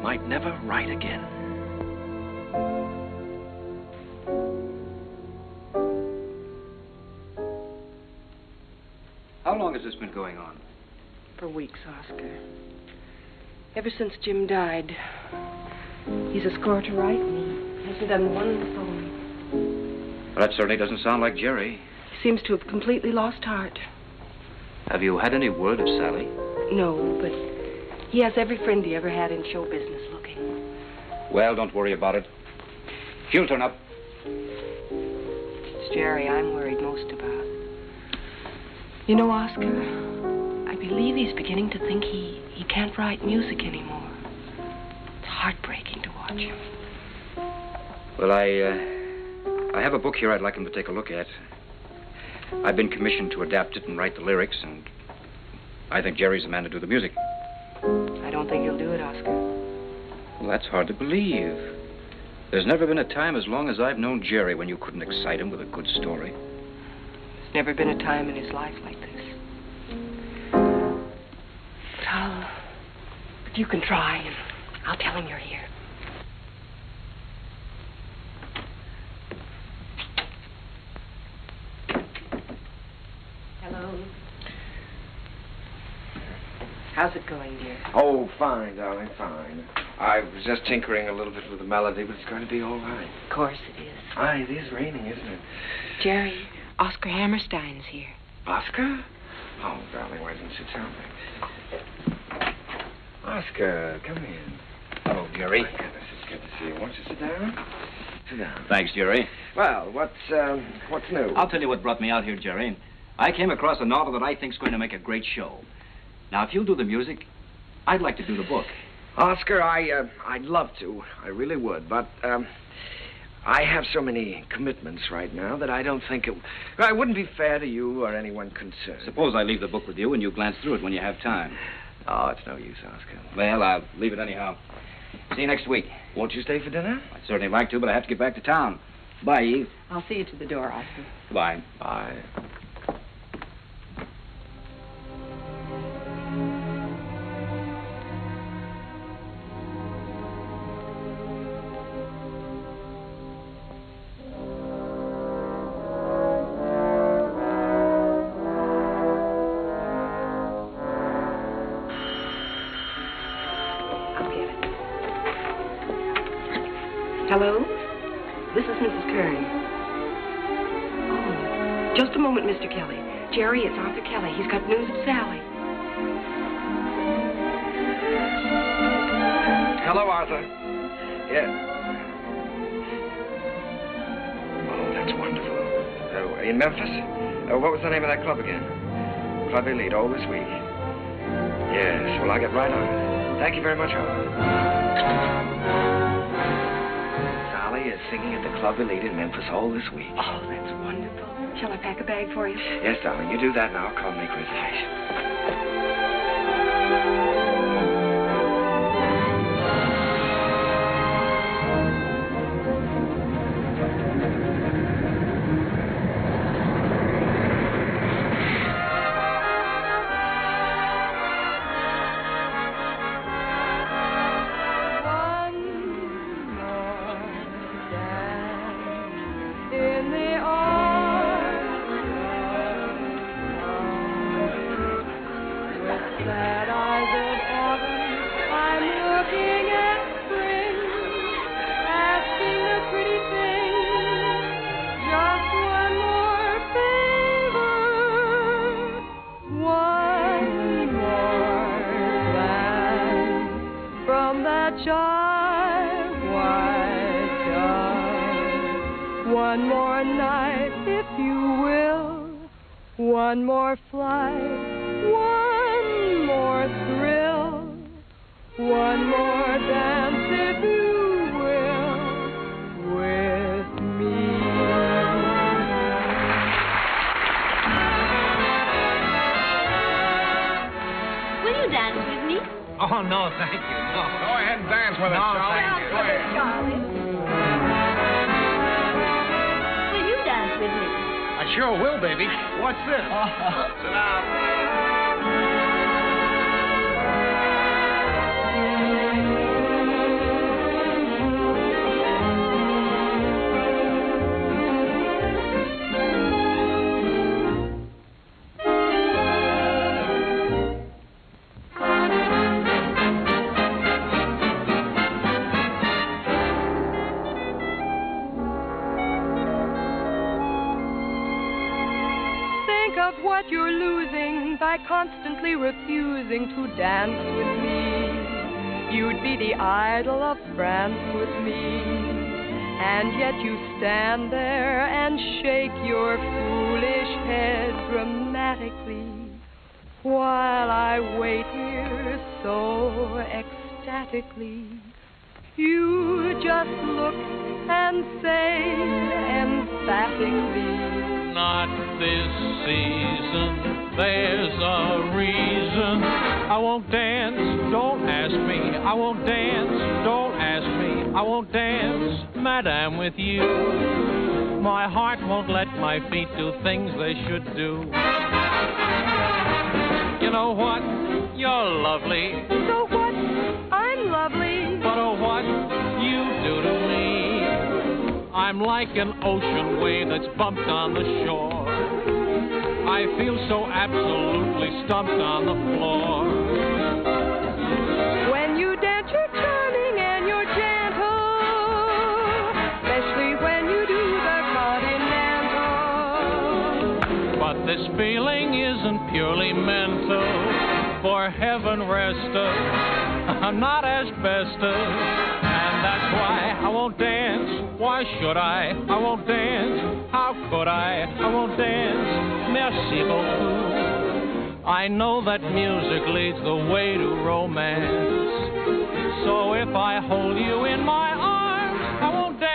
might never write again. How long has this been going on? For weeks, Oscar. Ever since Jim died. He's a score to write, and he hasn't done one song. Well, that certainly doesn't sound like Jerry. He seems to have completely lost heart. Have you had any word of Sally? No, but he has every friend he ever had in show business looking. Well, don't worry about it. She'll turn up. It's Jerry I'm worried most about. You know, Oscar, I believe he's beginning to think he can't write music anymore. It's heartbreaking to watch him. Well, I have a book here I'd like him to take a look at. I've been commissioned to adapt it and write the lyrics, and I think Jerry's the man to do the music. I don't think he'll do it, Oscar. Well, that's hard to believe. There's never been a time as long as I've known Jerry when you couldn't excite him with a good story. There's never been a time in his life like this. But you can try, and I'll tell him you're here. Hello. How's it going, dear? Oh, fine, darling, fine. I was just tinkering a little bit with the melody, but it's going to be all right. Of course it is. Aye, it is raining, isn't it? Jerry, Oscar Hammerstein's here. Oscar? Oh, darling, why didn't you tell me? Oscar, come in. Hello, Jerry. My goodness, it's good to see you. Won't you sit down? Sit down. Thanks, Jerry. Well, what's new? I'll tell you what brought me out here, Jerry. I came across a novel that I think's going to make a great show. Now, if you'll do the music, I'd like to do the book. Oscar, I'd love to. I really would, but, I have so many commitments right now that I don't think it wouldn't be fair to you or anyone concerned. Suppose I leave the book with you and you glance through it when you have time. Oh, it's no use, Oscar. Well, I'll leave it anyhow. See you next week. Won't you stay for dinner? I'd certainly like to, but I have to get back to town. Bye, Eve. I'll see you to the door, Oscar. Bye. Bye. Hello? This is Mrs. Kern. Oh, just a moment, Mr. Kelly. Jerry, it's Arthur Kelly. He's got news of Sally. Hello, Arthur. Yeah. Oh, that's wonderful. In Memphis? What was the name of that club again? Club Elite, all this week. Yes, well, I'll get right on it. Thank you very much, Arthur. Sally is singing at the Club Elite in Memphis all this week. Oh, that's wonderful. Shall I pack a bag for you? Yes, darling, you do that and I'll call and make reservations. One more night, if you will. One more flight, one more thrill. One more dance, if you will, with me. Will you dance with me? Oh, no, thank you. No. Go ahead and dance with us, No, Charlie. thank you. Go ahead. Charlie. Will you dance with me? I sure will, baby. What's this? Sit down. Think of what you're losing by constantly refusing to dance with me. You'd be the idol of France with me, and yet you stand there and shake your foolish head dramatically while I wait here so ecstatically. You just look and say emphatically, not this season, there's a reason. I won't dance, don't ask me. I won't dance, don't ask me. I won't dance, madame, with you. My heart won't let my feet do things they should do. You know what? You're lovely. So what? I'm lovely. But oh, what you do to me. I'm like an ocean wave that's bumped on the shore. I feel so absolutely stumped on the floor. When you dance, you're charming and you're gentle, especially when you do the continental. But this feeling isn't purely mental. For heaven rest us, not asbestos. And that's why I won't dance. Why should I? I won't dance. How could I? I won't dance. Merci beaucoup. I know that music leads the way to romance. So if I hold you in my arms, I won't dance.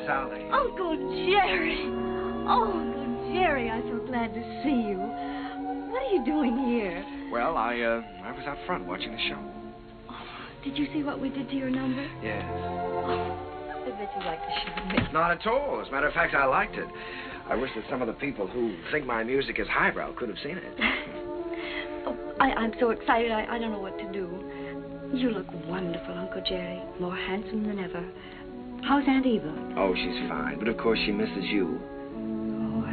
Sally. Uncle Jerry. Oh, Uncle Jerry, I'm so glad to see you. What are you doing here? Well, I was out front watching the show. Did you see what we did to your number? Yes. I bet you'd like to show me. Not at all. As a matter of fact, I liked it. I wish that some of the people who think my music is highbrow could have seen it. I'm so excited, I don't know what to do. You look wonderful, Uncle Jerry. More handsome than ever. How's Aunt Eva? Oh, she's fine. But of course she misses you. Oh,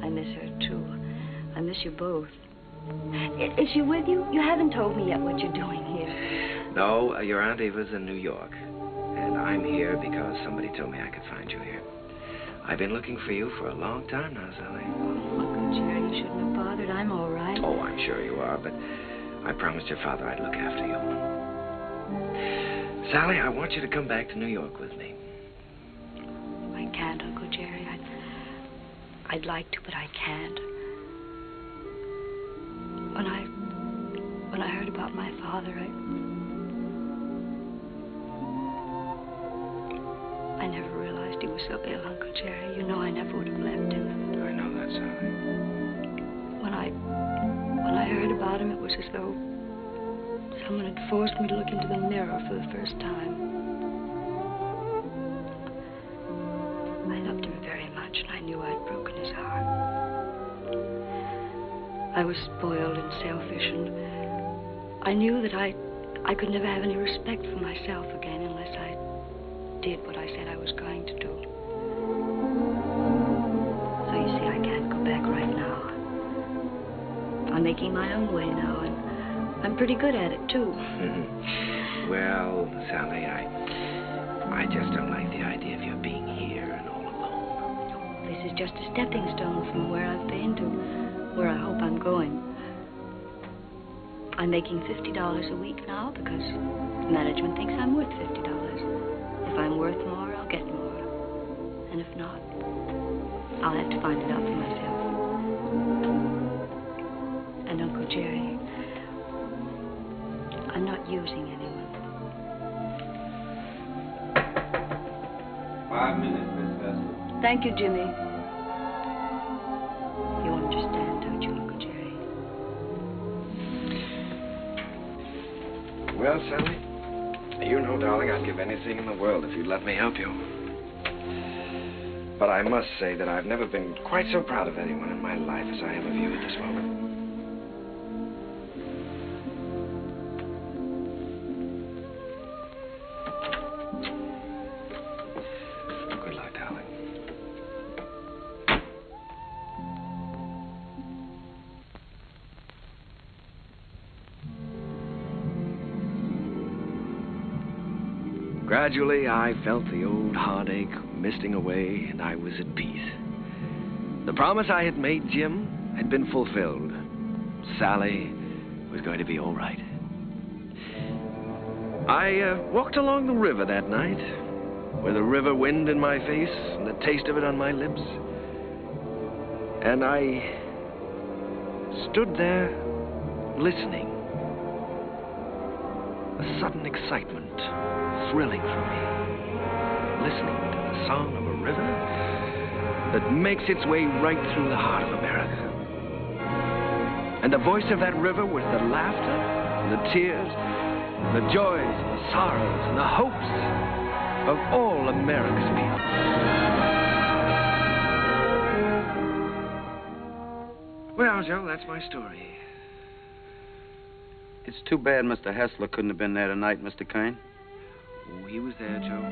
I miss her, too. I miss you both. Is she with you? You haven't told me yet what you're doing here. No, your Aunt Eva's in New York. And I'm here because somebody told me I could find you here. I've been looking for you for a long time now, Sally. Oh, Uncle Jerry, you shouldn't have bothered. I'm all right. Oh, I'm sure you are, but I promised your father I'd look after you. Sally, I want you to come back to New York with me. I can't, Uncle Jerry. I'd like to, but I can't. When I heard about my father, I never realized he was so ill, Uncle Jerry. You know I never would have left him. I know that, Sally. When I heard about him, it was as though someone had forced me to look into the mirror for the first time. I loved him very much, and I knew I'd broken his heart. I was spoiled and selfish, and I knew that I could never have any respect for myself again unless I did what I said I was going to do. So you see, I can't go back right now. I'm making my own way now, and I'm pretty good at it, too. Well, Sally, I just don't like the idea of you being here and all alone. This is just a stepping stone from where I've been to where I hope I'm going. I'm making $50 a week now because management thinks I'm worth $50. If I'm worth more, I'll get more. And if not, I'll have to find it out for myself. And Uncle Jerry, I'm not using anyone. 5 minutes, Miss Hester. Thank you, Jimmy. You understand, don't you, Uncle Jerry? Well, Sally, you know, darling, I'd give anything in the world if you'd let me help you. But I must say that I've never been quite so proud of anyone in my life as I am of you at this moment. Good luck, darling. Gradually, I felt the old heartache misting away, and I was at peace. The promise I had made Jim had been fulfilled. Sally was going to be all right. I walked along the river that night, with the river wind in my face and the taste of it on my lips. And I stood there listening. A sudden excitement thrilling through me, listening to the song of a river that makes its way right through the heart of America. And the voice of that river was the laughter, and the tears, and the joys, and the sorrows, and the hopes of all America's people. Well, Joe, that's my story. It's too bad Mr. Hessler couldn't have been there tonight, Mr. Kane. Oh, he was there, Joe.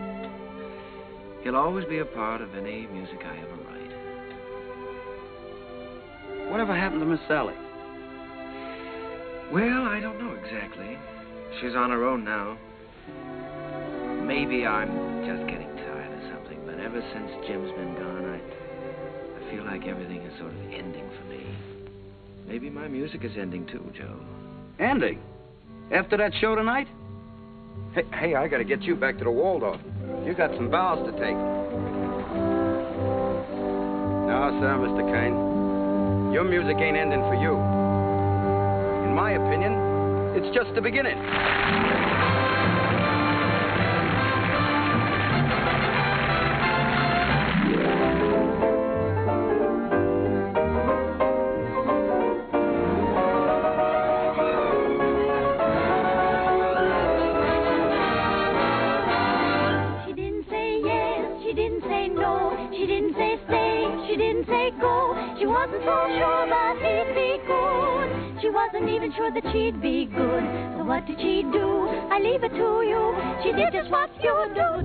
He'll always be a part of any music I ever write. Whatever happened to Miss Sally? Well, I don't know exactly. She's on her own now. Maybe I'm just getting tired of something, but ever since Jim's been gone, I feel like everything is sort of ending for me. Maybe my music is ending too, Joe. Ending? After that show tonight? Hey, I gotta get you back to the Waldorf. You got some vows to take. No, sir, Mr. Kane. Your music ain't ending for you. In my opinion, it's just the beginning. didn't say no. She didn't say stay. She didn't say go. She wasn't so sure that he'd be good. She wasn't even sure that she'd be good. So what did she do? I leave it to you. She did just what you do.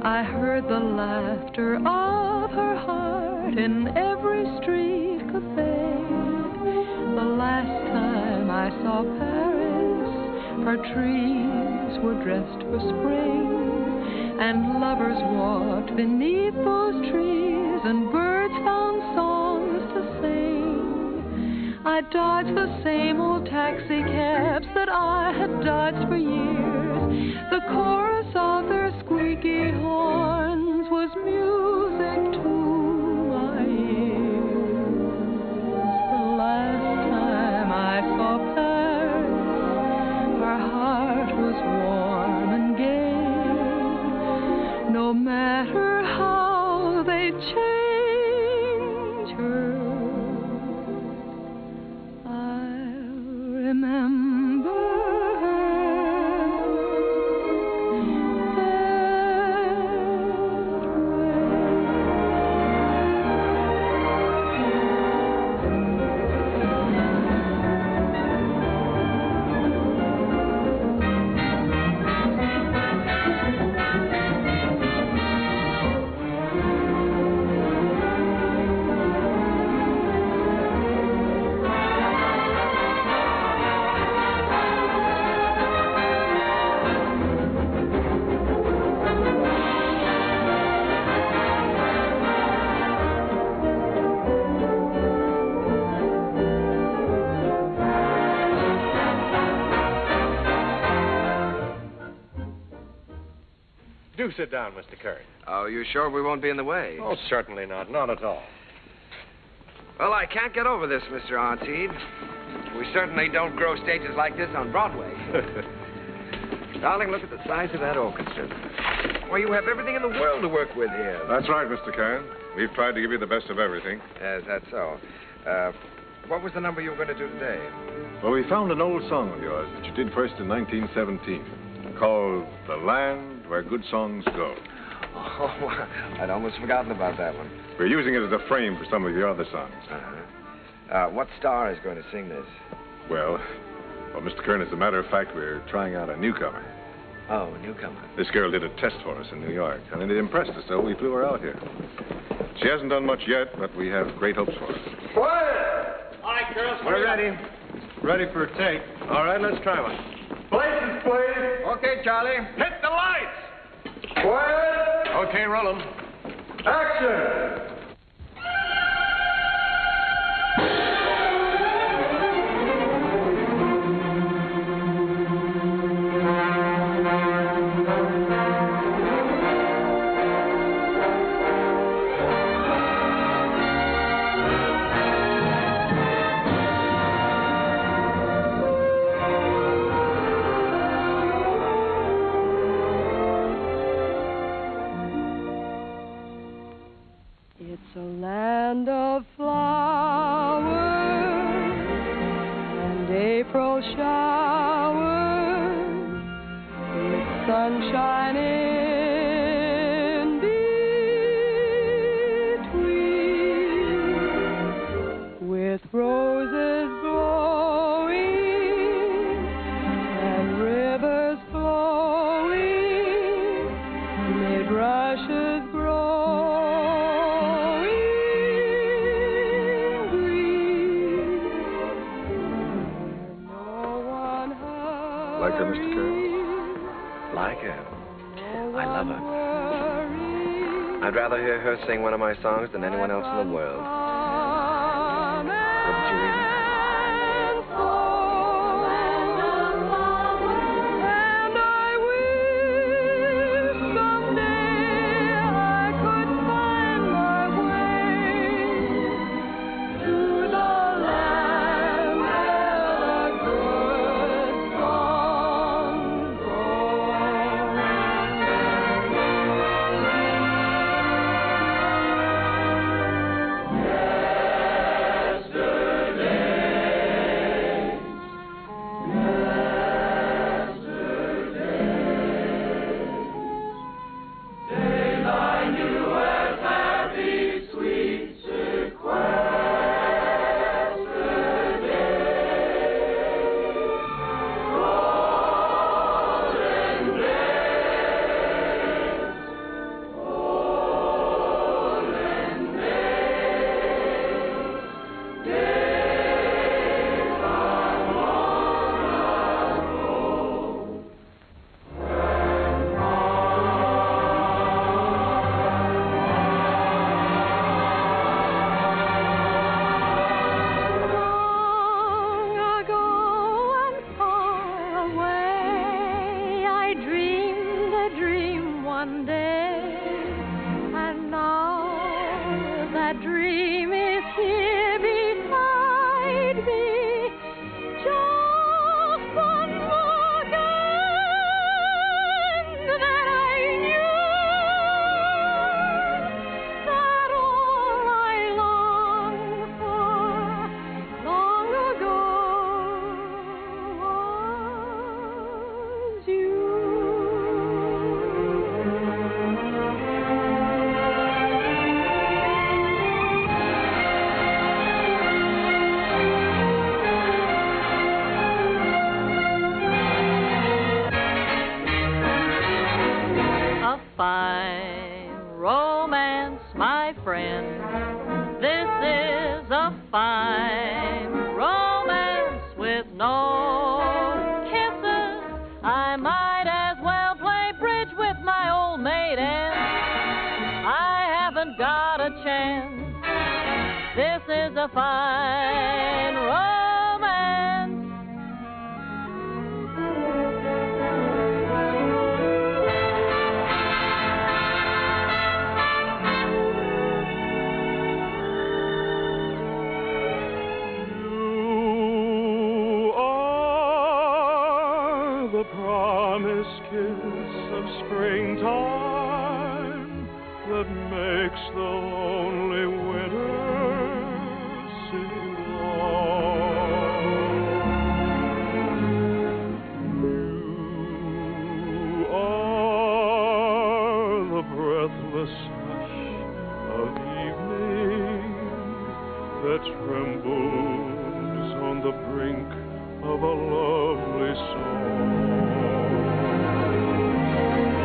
I heard the laughter of her heart in every street cafe. The last time I saw Paris, her trees were dressed for spring, and lovers walked beneath those trees, and birds found songs to sing. I dodged the same old taxi cabs that I had dodged for years. The chorus of their squeaky horns was music to my ears. The last time I saw Paris, her heart was warm and gay. No matter how they change her, I'll remember her. Do sit down, Mr. Kern. Oh, you sure we won't be in the way? Oh, certainly not. Not at all. Well, I can't get over this, Mr. Artseed. We certainly don't grow stages like this on Broadway. Darling, look at the size of that orchestra. Why, you have everything in the world to work with here. That's right, Mr. Kern. We've tried to give you the best of everything. Yes, that's so. What was the number you were going to do today? Well, we found an old song of yours that you did first in 1917, called The Land Where Good Songs Go. Oh, I'd almost forgotten about that one. We're using it as a frame for some of your other songs. What star is going to sing this? Well, Mr. Kern, as a matter of fact, we're trying out a newcomer. Oh, a newcomer. This girl did a test for us in New York, and it impressed us, so we flew her out here. She hasn't done much yet, but we have great hopes for her. Quiet! All right, girls. We're ready. Ready for a take. All right, let's try one. Places, please. Okay, Charlie. Hit the lights. Quiet. Okay, roll 'em. Action. grasses growing green. No one has Like her, Mr. Carroll? Like her? I love her. I'd rather hear her sing one of my songs than anyone else in the world. Wouldn't you even? And I wish someday I could find my way to the land where the good songs one day, and now that dream is here beside me. Just one more again that I knew that all I longed for long ago was you. A fine romance, my friend. This is a fine romance with no kisses. I might as well play bridge with my old maid Ann. I haven't got a chance. This is a fine romance. The promised kiss of springtime that makes the lonely winter seem long. You are the breathless hush of evening that trembles on the brink of a lovely song.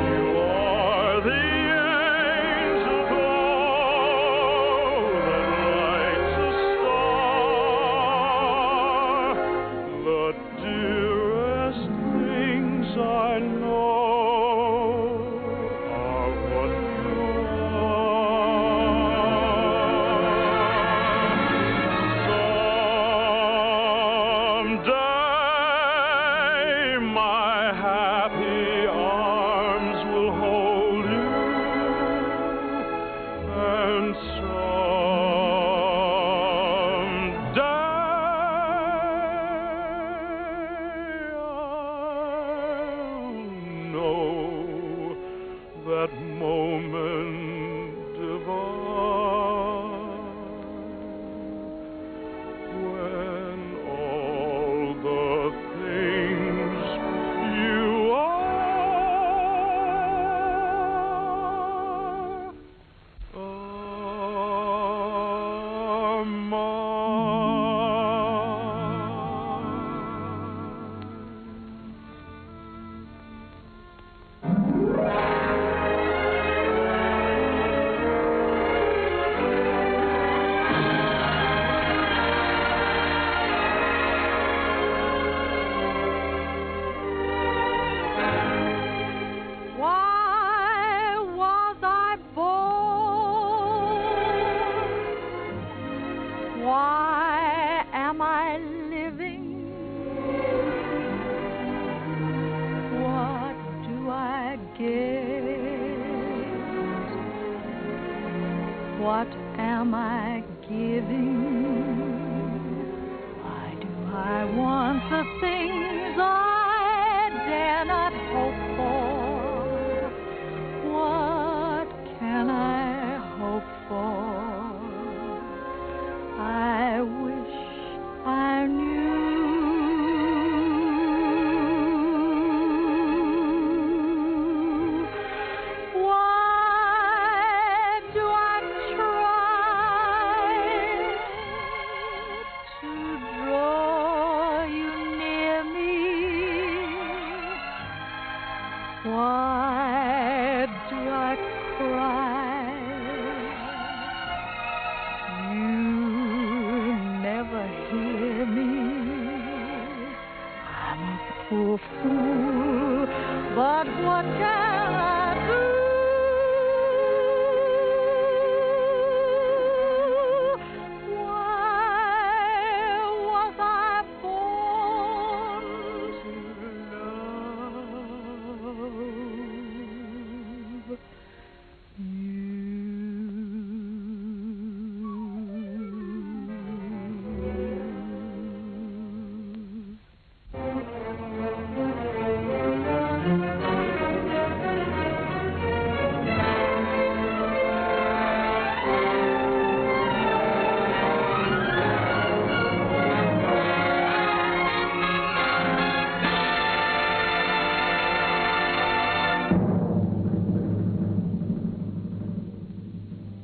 You are the angel glow that lights a star. The dearest things I know are what you are. Someday my happy arms will hold you, and someday I'll know that moment divine when all the things you are mine. what am I giving? Why do I want the things I dare not hope for? What can I hope for? I wish I knew. Why do I try to draw you near me? Why do I cry? You never hear me. I'm a poor fool, but what can I do? Why was I born to love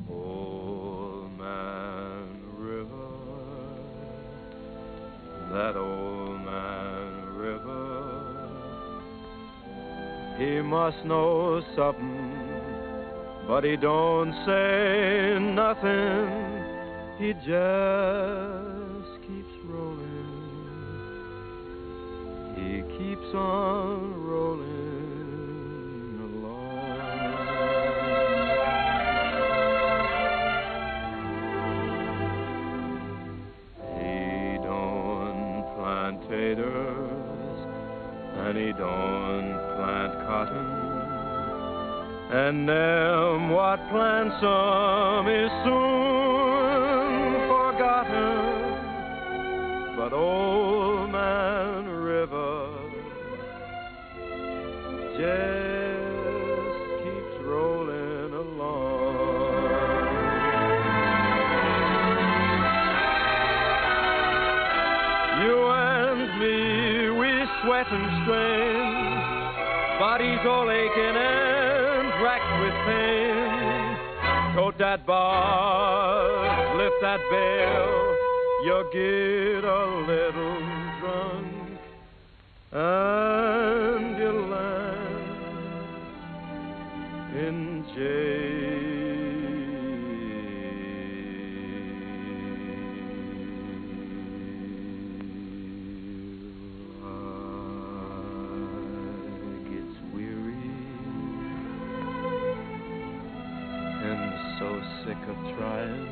Old Man River, that old man River, he must know something, but he don't say nothing. He just keeps rolling. He keeps on rolling along. He don't plant taters, and he don't plant cotton, and them what plants 'em is soon forgotten. But Old Man River just keeps rolling along. You and me, we sweat and strain, bodies all aching and racked with pain. Tote that bar, lift that bell, you get a little drunk, and you land in jail. Gets weary and so sick of trying.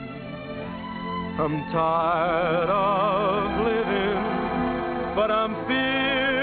I'm tired of living, but I'm feeling